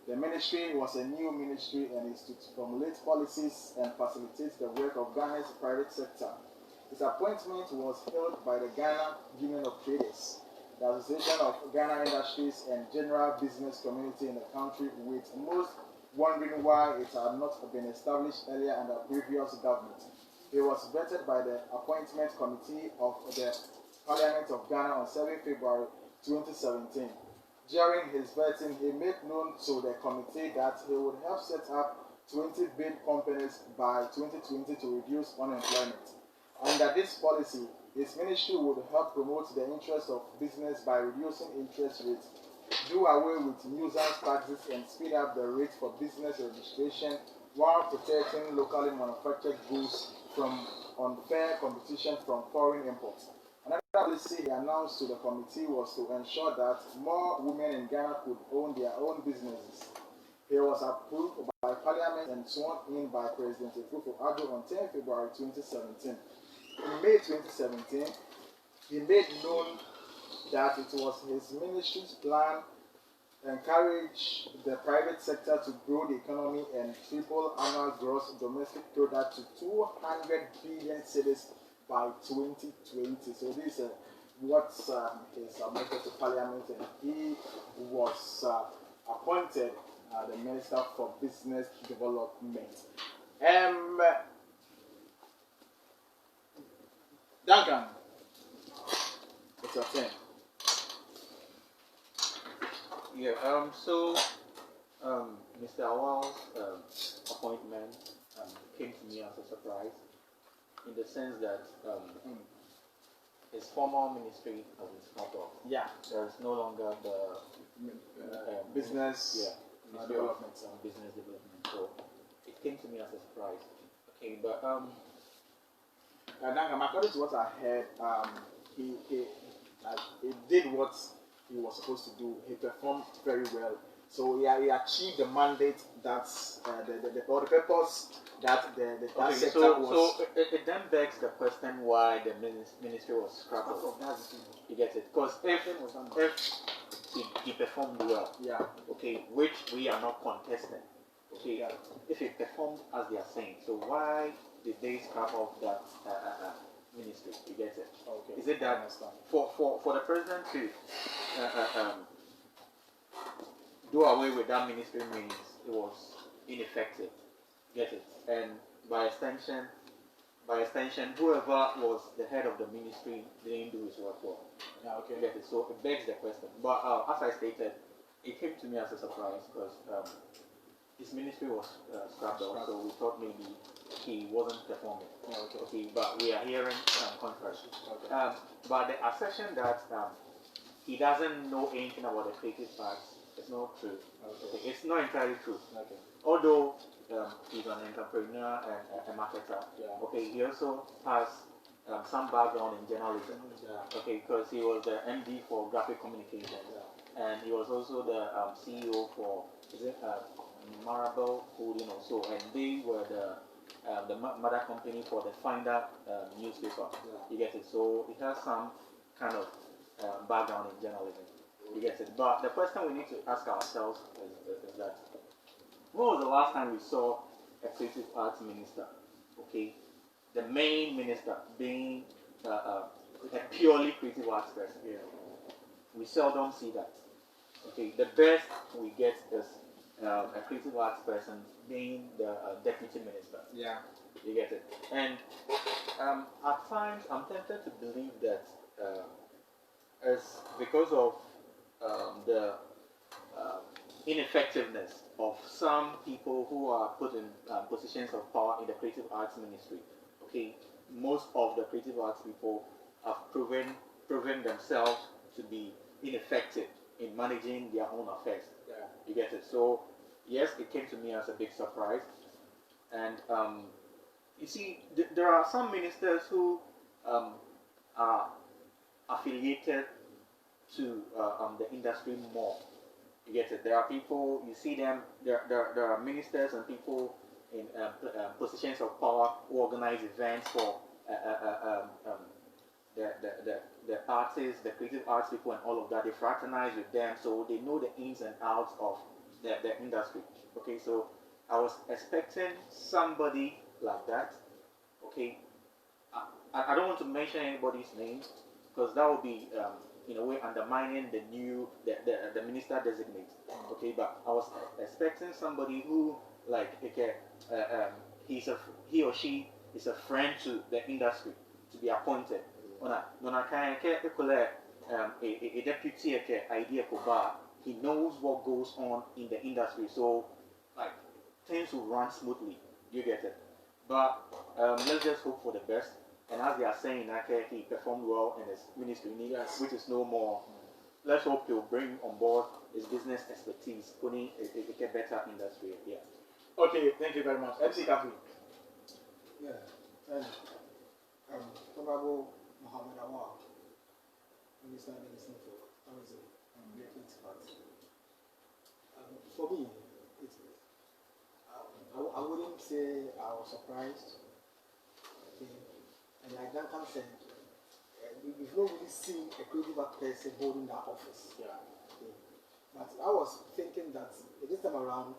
The ministry was a new ministry and is to formulate policies and facilitate the work of Ghana's private sector. His appointment was held by the Ghana Union of Traders, the Association of Ghana Industries and general business community in the country, with most wondering why it had not been established earlier under previous government. He was vetted by the Appointment Committee of the Parliament of Ghana on 7 February 2017. During his vetting, he made known to the committee that he would have set up 20 big companies by 2020 to reduce unemployment. Under this policy, his ministry would help promote the interests of business by reducing interest rates, do away with nuisance taxes, and speed up the rate for business registration while protecting locally manufactured goods from unfair competition from foreign imports. Another policy he announced to the committee was to ensure that more women in Ghana could own their own businesses. He was approved by Parliament and sworn in by President KOFI on 10 February 2017. In May 2017, he made known that it was his ministry's plan to encourage the private sector to grow the economy and triple annual gross domestic product to 200 billion cedis by 2020. So this is what is submitted to Parliament, and he was appointed the Minister for Business Development. Duncan, it's your turn. Yeah, Mr. Awal's appointment came to me as a surprise, in the sense that his former ministry has been scrapped off. Yeah. There is no longer the business development. Business development. So it came to me as a surprise. Okay, but according to what I heard, he did what he was supposed to do. He performed very well. So he achieved the mandate that's the purpose that that sector was. So it then begs the question why the ministry was scrapped off. You get it? Because if he performed well, yeah, okay, which we are not contesting, okay, yeah. If he performed as they are saying, so why did they scrap off that ministry? You get it? Okay. Is it that for the president to do away with that ministry means it was ineffective? Get it? And by extension, whoever was the head of the ministry didn't do his work well. Yeah, okay. Get it? So it begs the question. But as I stated, it came to me as a surprise because his ministry was scrapped off, so we thought maybe he wasn't performing. Okay, but we are hearing contrary. Okay. But the assertion that he doesn't know anything about the creative arts is not true. Okay. It's not entirely true. Okay. Although he's an entrepreneur and a marketer. Yeah. Okay, he also has some background in journalism. Yeah. Okay, because he was the MD for graphic communications, and he was also the CEO for Marable Holding also, and they were the mother company for the Finder newspaper. Yeah. You get it? So it has some kind of background in journalism. You get it? But the question we need to ask ourselves is that, when was the last time we saw a creative arts minister? Okay, the main minister being a purely creative arts person. Yeah. We seldom see that. Okay, the best we get is a creative arts person being the deputy minister. Yeah. You get it? And at times I'm tempted to believe that it's because of the ineffectiveness of some people who are put in positions of power in the creative arts ministry. Okay, most of the creative arts people have proven themselves to be ineffective in managing their own affairs. Yeah. You get it? So yes, it came to me as a big surprise. And you see, there are some ministers who are affiliated to the industry more. You get it? There are people, you see them, there are ministers and people in positions of power who organize events for the artists, the creative arts people and all of that. They fraternize with them, so they know the ins and outs of the industry. Okay, so I was expecting somebody like that. Okay, I don't want to mention anybody's name because that would be in a way undermining the minister designate. Okay, but I was expecting somebody who like he or she is a friend to the industry to be appointed. A deputy idea he knows what goes on in the industry, so like things will run smoothly. You get it? But let's just hope for the best. And as they are saying, he performed well in his ministry, which is no more. Let's hope he'll bring on board his business expertise, putting a better industry here. Okay, thank you very much. MC KOFI. Yeah, and Honorable Mohammed Awal, Minister of Tourism and Great Party. For me, I wouldn't say I was surprised. Okay. And like Duncan said, we've not really seen a creative person holding that office. Yeah. Okay. But I was thinking that this time around,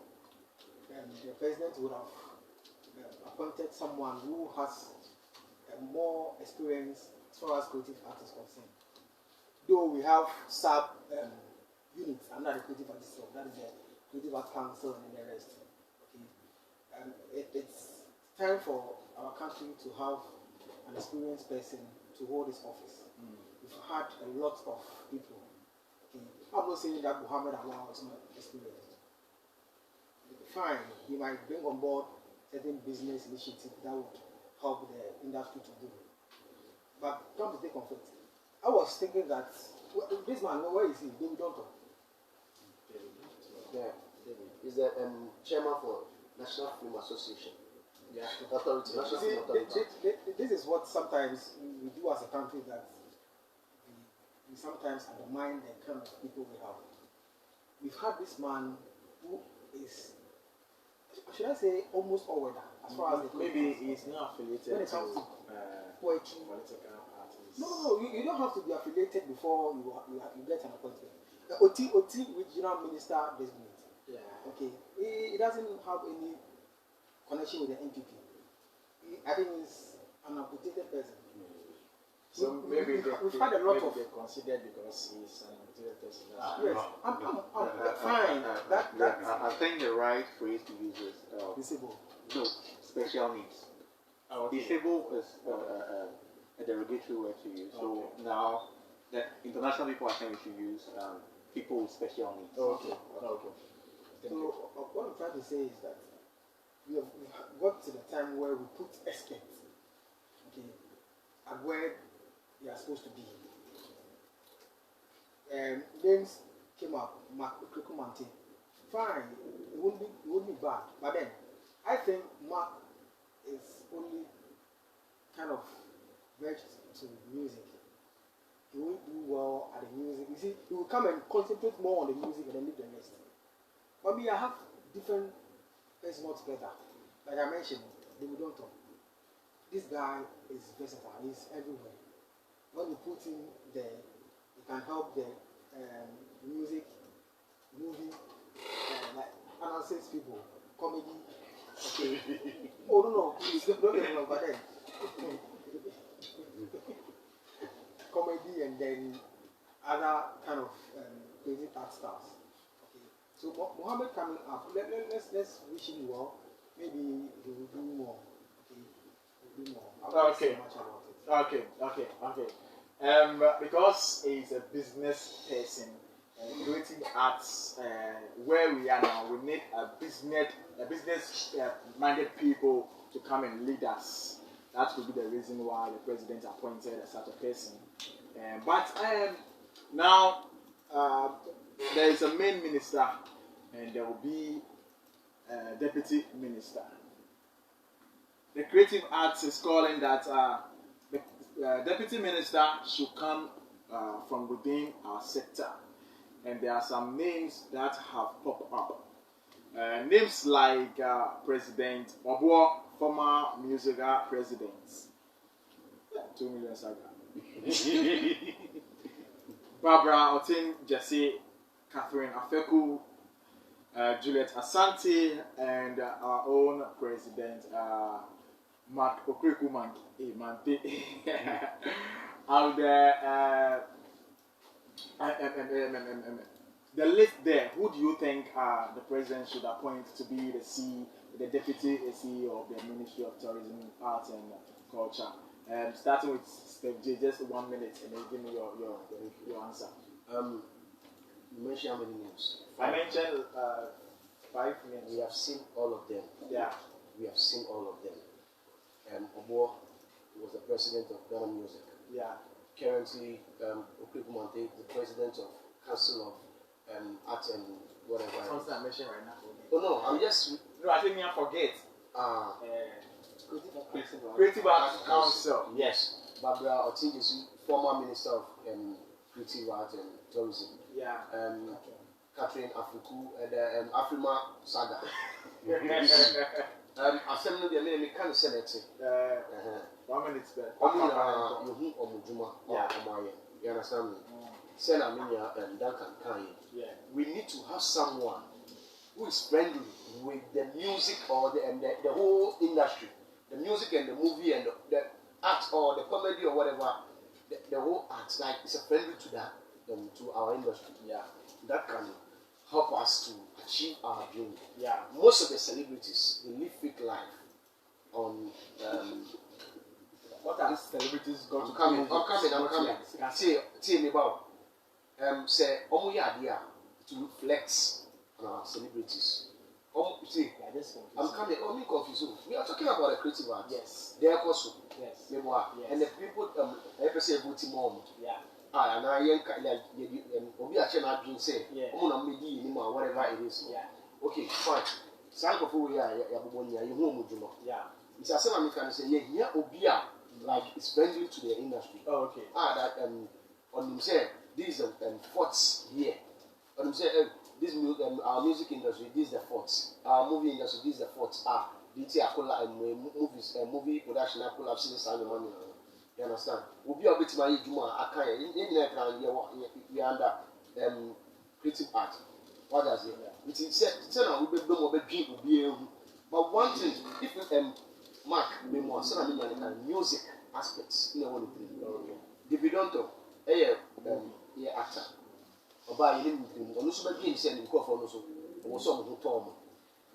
the president would have appointed someone who has more experience as far as creative art is concerned. Though we have sub units under the creative art itself, that is the Creative Art Council and the rest. Okay. It's time for our country to have an experienced person to hold this office. We've had a lot of people. Okay. I'm not saying that Muhammad Awal is not experienced. Fine, he might bring on board certain business initiatives that would help the industry to do. But come to take of it, I was thinking that this man, where is he? David Duncan. Yeah, he's the chairman for National Film Association. Yeah. Authority. National Film Authority. This is what sometimes we do as a country, that we sometimes undermine the kind of people we have. We've had this man who is, should I say, almost all weather as far as the maybe he's not affiliated when it comes to Kueiqu. political parties. No, you don't have to be affiliated before you get an appointment. The OT regional minister designate. Yeah. Okay, he doesn't have any connection with the NPP. I think he's an amputated person. So we've had a lot of. They considered because he's an amputated person. Yes, I'm fine. I think the right phrase to use is Disabled. no, special needs. Okay. Disabled is a derogatory word to use. So now, the international people are saying we should use people with special needs. Okay. So what I'm trying to say is that we've got to the time where we put experts, okay, at where they are supposed to be. Names came up, Mark Kueiqu. Fine, it wouldn't be bad. But then I think Mark is only kind of verged to music. He won't do well at the music. You see, he will come and concentrate more on the music and then leave the rest. But me, I have different person altogether. Like I mentioned, David Duncan. This guy is versatile. He's everywhere. When you put him there, he can help the music, movie, like ANANSESEM people, comedy. Okay. Oh no, please don't get me wrong, but then comedy and then other kind of creative art stars. Okay. So Mohammed coming up, let's wish him well. Maybe he will do more. Okay. He will do more. I don't say much about it. Okay. Because he's a business person, creative arts, where we are now, we need a business minded people to come and lead us. That could be the reason why the president appointed such a person. But now there is a main minister and there will be a deputy minister. The creative arts is calling that the deputy minister should come from within our sector. And there are some names that have popped up. Names like President Obuo, former musical president. 2 million saga. Barbara Otin Jesse, Catherine Afeku, Juliet Asante, and our own president, Mark Kueiqu man, out there. The list there. Who do you think the president should appoint to be the deputy CEO of the Ministry of Tourism, Arts and Culture? Starting with STEFJAY, just 1 minute, and then give me your answer. You mentioned how many names? I mentioned 5 names. We have seen all of them. Yeah. We have seen all of them. Obo was the president of Ghana Music. Yeah. Currently, Kueiqu Mante, the president of Council of Art and whatever. Something I mentioned right now. Oh no, I'm just. No, I think I forget. Creative Arts Council. Yes. Barbara Otinjesu, former minister of Creative Art and Tourism. Yeah. Catherine Afriku and Afrima Saga. Assembly, I mean, kind of Senate. 1 minute there. You understand me? Send Amanie and DUNCAN. We need to have someone who is friendly with the music or the whole industry, the music and the movie and the art or the comedy or whatever, the whole art, like it's a friendly to that, to our industry. Yeah, that can help us to achieve our dream. Yeah, most of the celebrities they live fake life on. What are celebrities got to I'm coming. See me about. Say, idea to flex on our celebrities. See, I'm coming. Me confused. We are talking about the creative art. Yes. They are also. Yes. Yes. And the people, I say about mom. Yeah. And I we are trying to say, whatever it is. Yeah. Okay, fine. Some of we are you home. Yeah. It's as I can say, yeah, Obia, like it's friendly to the industry. Oh, okay. That on him say these are forts here. On him say this our music industry, these are the forts. Our movie industry, these are the forts. DT Akola movies movie production Akola seen some money. You understand? Obia bit my juma akaya. We under creative art. What does it? It is said now we be no be dream Obia. But one thing, if Mark, music aspects in one thing. Dividendo, actor. Oba, you need to also be sending for also.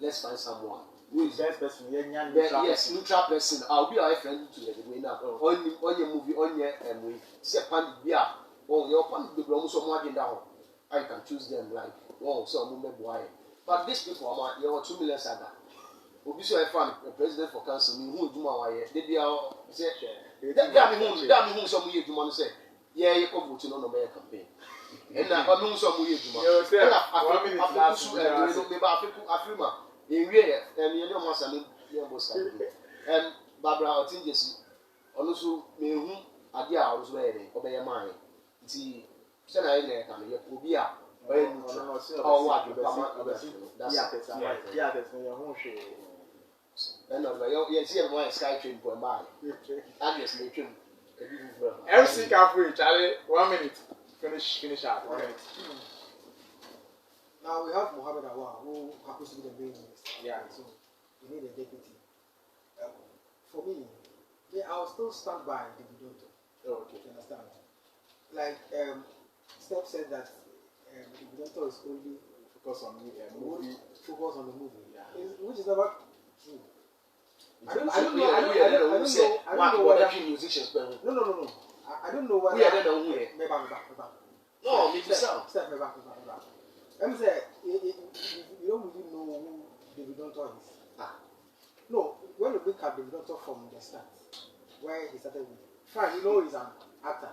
Let's find someone who is best person. Yes, neutral person. I'll be our friend to the way now. On your movie, on your we say pan beer. Oh, your pan be almost so much down. I can choose them like some boy. But these people are 2 million saga. Obi so I found a president for council me who duma wa ye dey say that me who some ye duma say yeah you come vote no be campaign and na o me some ye duma and na so no me ba afrima e wie ye no masa me ye bossa Barbara Otinjesu ono so me hu ade a o so ye dey obeye man nti se na ye na ka me ye obi a oh what that's and you see my sky train for my obviously train MC Cafe, Charlie, 1 minute. Finish out. 1 minute. Now we have Mohammed Awa, who happens to be the main minister. Yeah. So we need a deputy. For me, I'll still stand by the Bidonto. Oh, okay. You understand? Like Steph said that the Bidonto is only focus on the movie. Focus on the movie. Yeah. Which is never true. I don't know whether musicians. No. I don't know whether. We are no, me Step. Let me say, you don't really know who David Dontor is. No, when you look at David Dontor from the start, where he started with, fine, you know he's an actor,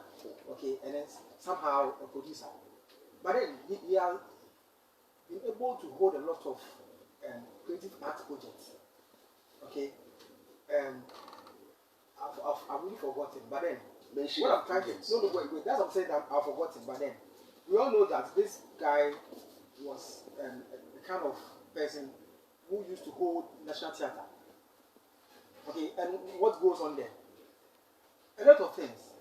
okay, and then somehow a producer. But then he has been able to hold a lot of creative art projects. Okay, I've really forgotten. But then, what I'm trying to wait. That's what I'm saying. I've forgotten. But then, we all know that this guy was the kind of person who used to hold National Theatre. Okay, and what goes on there? A lot of things.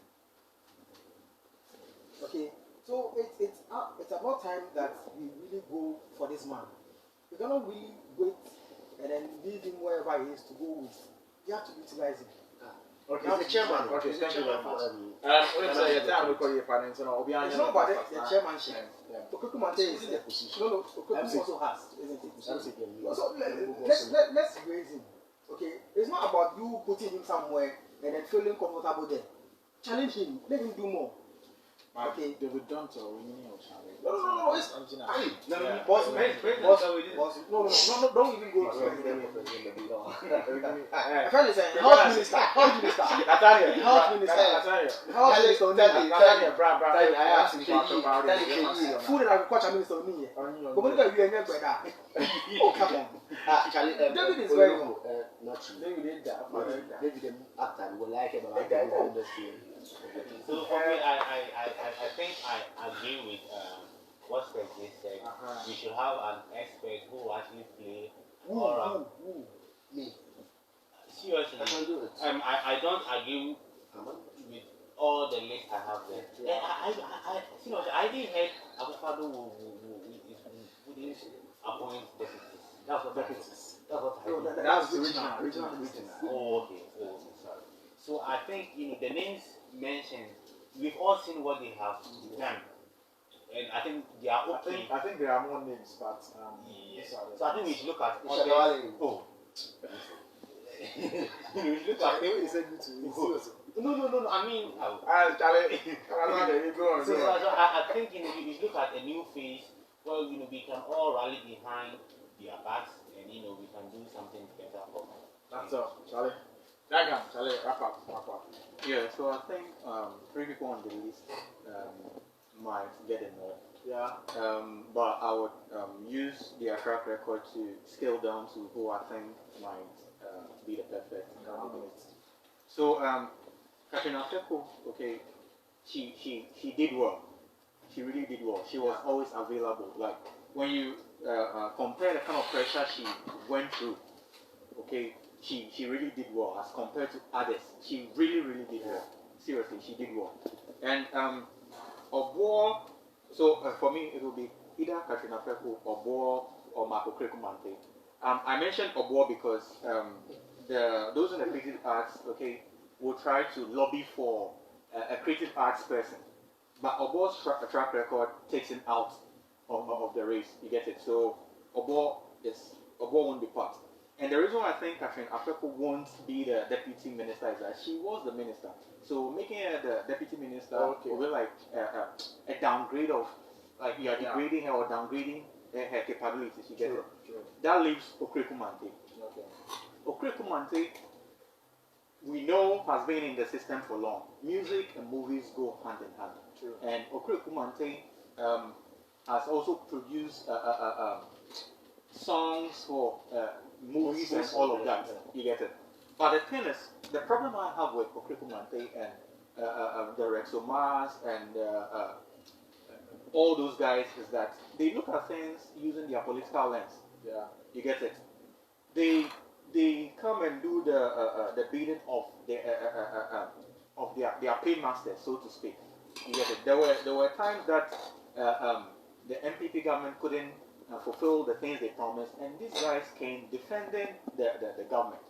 Okay, so it's about time that we really go for this man. You cannot really wait and then leave him wherever he is to go with. You have to utilize him. Okay, He's the chairman. Okay, He's the thank you very chairman much. for When say your time we call you finance, It's not about the chairmanship. Kueiqu Mante is the position. no. Kueiqu also has, isn't it? MCPM. So let's raise him. Okay, it's not about you putting him somewhere and then feeling comfortable there. Challenge him. Let him do more. Okay. David Duncan, we need your challenge. No. It's Boss, no. Don't even go to him. Health Friend is saying health minister. Nathaniel, I asked him food and agriculture minister on me. But when you are oh, come on. David is very well. Not true. David did that. David after will like it, but I don't understand. So for me, I think I agree with what STEFJAY said. We should have an expert who actually play all Me. seriously. I can do it. I don't agree with all the list I have there. I seriously, I didn't heard Avocado wouldn't appoint deputies. That's what deputies. That's what I heard. That's regional. Oh, okay. Oh, sorry. So I think the names mentioned, we've all seen what they have done, and I think they are okay. I think there are more names, but yes. So I think we should look at Shagari. Oh. We should look at No. I mean, so I think we should look at a new phase where we can all rally behind their backs, and we can do something better for them. that's all, Charlie. Charlie, wrap up. Yeah, so I think 3 people on the list might get a nod. Yeah. But I would use their track record to scale down to who I think might be the perfect candidate. So Katrina Feko, okay, she did well. She really did well. She was always available. Like when you compare the kind of pressure she went through, okay, she really did well as compared to others. She really did well. Seriously, she did well. And Obo, so for me it will be either Katrina Feko, Obo, or Kueiqu Mante. I mentioned Obo because those in the creative arts, okay, will try to lobby for a creative arts person. But Obo's track record takes him out of the race. You get it? So Obo won't be part. And the reason why I think Katrina Feko won't be the deputy minister is that she was the minister. So making her the deputy minister will be like a downgrade of, like you are degrading her or downgrading her capabilities. You get it? Sure. That leaves Kueiqu Mante. Kueiqu Mante, we know, has been in the system for long. Music and movies go hand in hand. True. And Kueiqu Mante has also produced songs for movies and all of that. You get it? But the thing is, the problem I have with Kueiqu Mante and the Rexomas and all those guys is that they look at things using their political lens. Yeah. You get it? They come and do the bidding of their paymasters, so to speak. You get it? There were times that the MPP government couldn't fulfill the things they promised, and these guys came defending the government.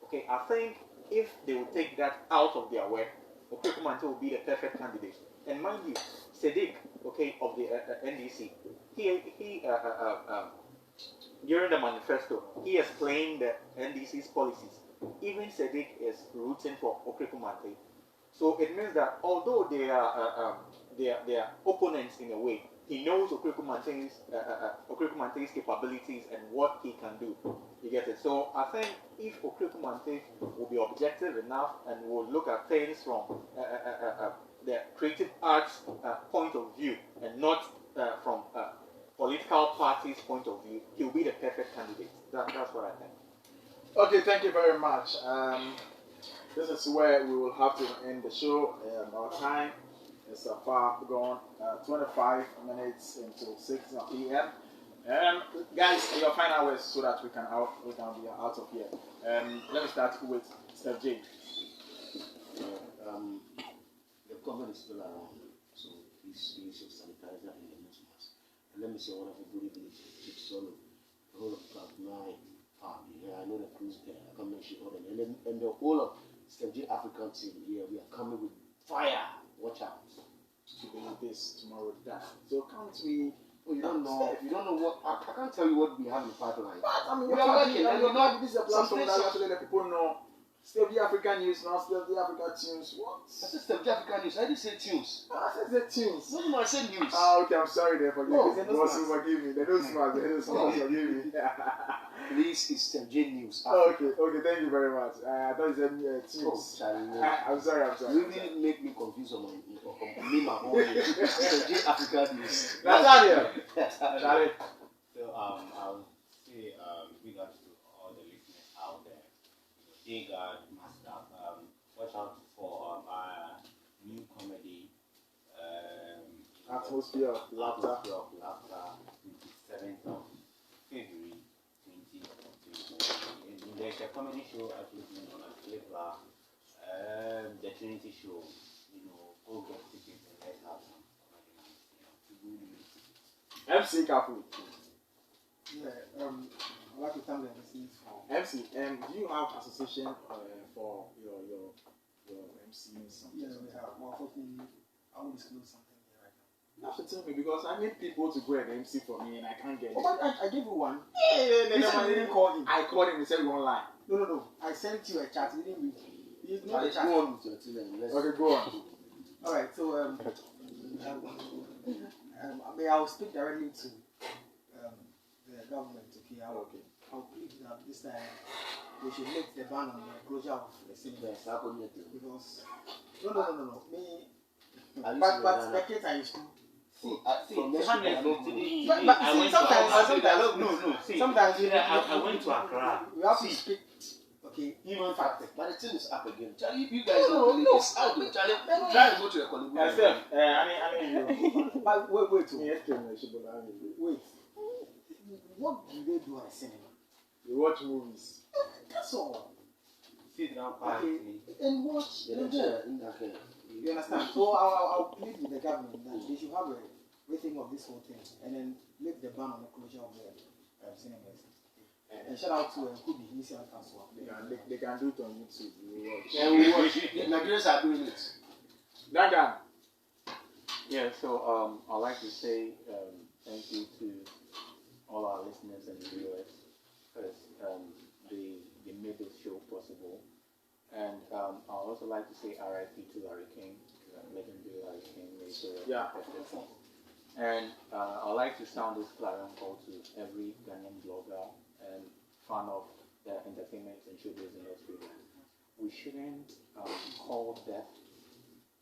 Okay, I think if they would take that out of their work, Kueiqu Mante will be the perfect candidate. And mind you, Sadiq, okay, of the NDC, he during the manifesto, he explained the NDC's policies. Even Sadiq is rooting for Kueiqu Mante. So it means that although they are opponents in a way, he knows Kueiqu Mante's capabilities and what he can do. You get it? So I think if Kueiqu Mante will be objective enough and will look at things from the creative arts point of view and not from political party's point of view, he will be the perfect candidate. That's what I think. Okay, thank you very much. This is where we will have to end the show. Our time is far gone, 25 minutes into 6 p.m. Guys, your final words so that we can be out of here. Let me start with STEFJAY. The government is still around, so please use your sanitizer and your nose mask. And let me say one of the good evenings to Solo. whole of my party. I know the crews there. I can't mention all them. And the whole of STEFJAY African team here, we are coming with fire. Watch out. Today this, tomorrow that. So can't we? Oh, you don't know. You don't know what. I can't tell you what we have in pipeline. But I mean, we are working. This is a platform that actually let people know. STEFJAY African News now. STEFJAY African Tunes. What? I said STEFJAY African News. I didn't say tunes. I said tunes. No, I said news. Ah, okay. I'm sorry. They forgive me. They don't forgive me. They don't smart. Forgive me. Please, it's STEFJAY News. Okay. Thank you very much. I thought you said tunes. I'm sorry. You really make me confused on my own. STEFJAY African News. Nathaniel. Charlie. So I'll say big ups to all the listeners out there. They must have watch out for our new comedy Atmosphere of Laughter. 27th of February 2021. There's a comedy show actually on a Flipper, the Trinity show. Go get tickets and let's have some comedy nights. MC KOFI. Yeah, I'd like to thank the listeners for MC, do you have association for your MCs? Yes, we have. Well, unfortunately, I won't disclose something here right now. You have to tell me because I need people to go and MC for me and I can't get it. But I gave you one. Yeah, I didn't call him. I called him and said we won't lie. No. I sent you a chat. You didn't read. You know the chat. Go on with your team. Okay, go on. All right. So I'll speak directly to the government. Okay. I'll plead that this time they should lift the ban on the closure of the cinema. Yes, I could Because no. Me. But the kids are in school. Sometimes I went to Accra. We have to speak. Okay. Human factor. But the thing is up again. Charlie, you guys don't believe it's out. Charlie, try to go to your colleague. But wait. What do they do at cinema? We watch movies. That's all. Sit down quietly. And watch. You understand? So I'll plead with the government that they should have a rethink of this whole thing and then lift the ban on the closure of the cinemas. And shout out to Kubi, he's here as well. They can do it on YouTube. We watch. Nigerians are doing it. DUNCAN. Yeah, so I'd like to say thank you to all our listeners and viewers because they made this show possible. And I'd also like to say RIP to Larry King, legendary Larry King. Yeah. And I'd like to sound this clarion call to every Ghanaian blogger and fan of the entertainment and showbiz industry. We shouldn't call death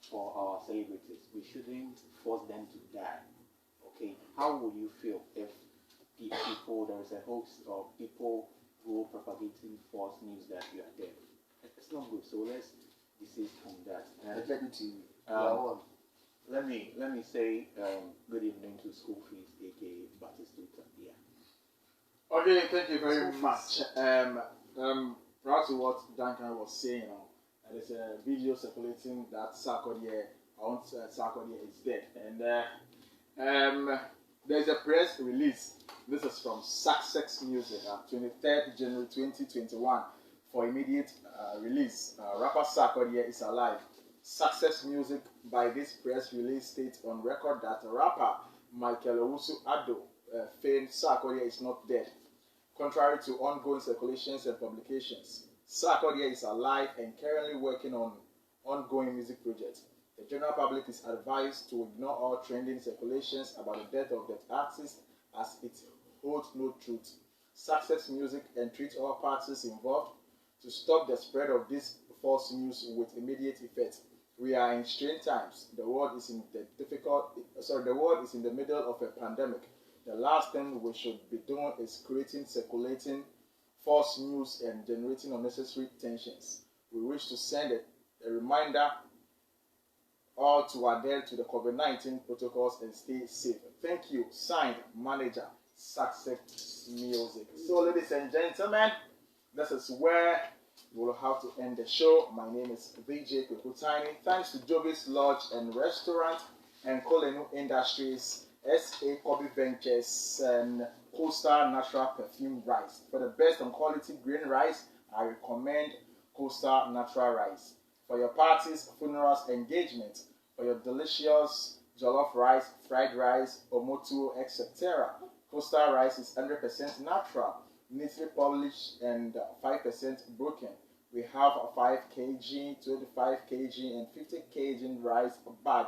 for our celebrities. We shouldn't force them to die. Okay, how would you feel if people, there is a hoax of people who are propagating false news that you are dead? It's not good. So let's desist from that. And let me say good evening to School Fees, aka Batistuta. Yeah. Okay, thank you very much. Proud to what DUNCAN was saying. There's a video circulating that Sarkodie is dead, and there's a press release. This is from Success Music, 23rd January 2021, for immediate release. Rapper Sarkodie is alive. Success Music, by this press release, states on record that rapper Michael Owusu-Addo, famed Sarkodie, is not dead. Contrary to ongoing circulations and publications, Sarkodie is alive and currently working on ongoing music projects. The general public is advised to ignore all trending circulations about the death of the artist as it holds no truth. Success Music entreats all parties involved to stop the spread of this false news with immediate effect. We are in strange times. The world is in the middle of a pandemic. The last thing we should be doing is circulating false news and generating unnecessary tensions. We wish to send a reminder all to adhere to the COVID-19 protocols and stay safe. Thank you. Signed, Manager, Success Music. So, ladies and gentlemen, this is where we will have to end the show. My name is Kueiqu. Thanks to Jovis Lodge and Restaurant and Kolenu Industries SA Kobe Ventures, and Coastal Natural Perfume Rice. For the best and quality green rice, I recommend Coastal Natural Rice. For your parties, funerals, engagements, for your delicious jollof rice, fried rice, omotu, etc. Coastal rice is 100% natural, neatly polished, and 5% broken. We have a 5 kg, 25 kg, and 50 kg rice bag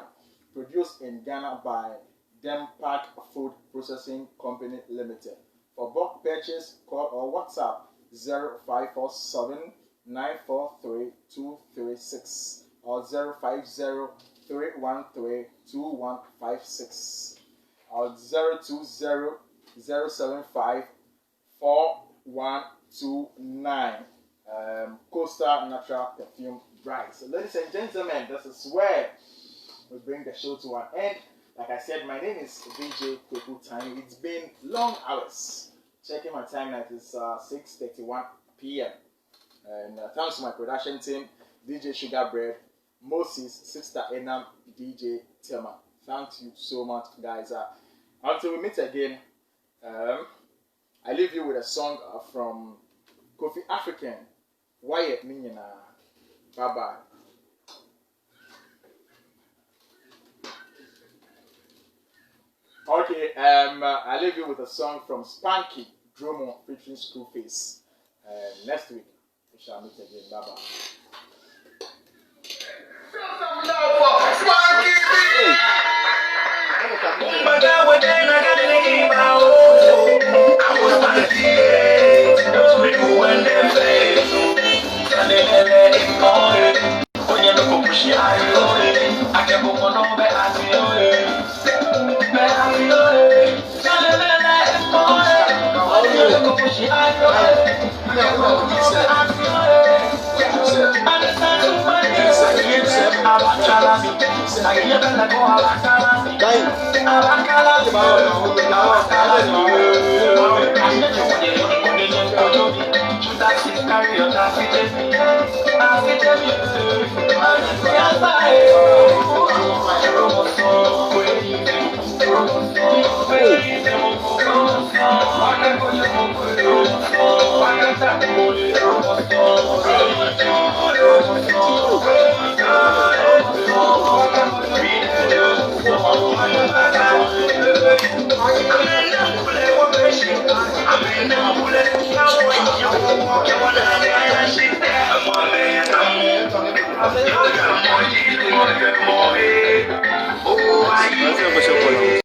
produced in Ghana by DUNCAN Food Processing Company Limited. For bulk purchase, call or WhatsApp 0547 943 236 or 050 313 2156 or 020 075 4129. Coastal Natural Perfume Rice. So ladies and gentlemen, this is where we bring the show to an end. Like I said, my name is DJ Kueiqu Time. It's been long hours. Checking my time now, it is 6:31 p.m. And thanks to my production team, DJ Sugar Bread, Moses, SIXTA, ENAM, DJ TEMA. Thank you so much, guys. Until we meet again, I leave you with a song from KOFI African. QUAYE Minyana. Bye bye. Okay, I leave you with a song from Spanky Dromo featuring Screwface. Next week we shall meet again. Bye bye.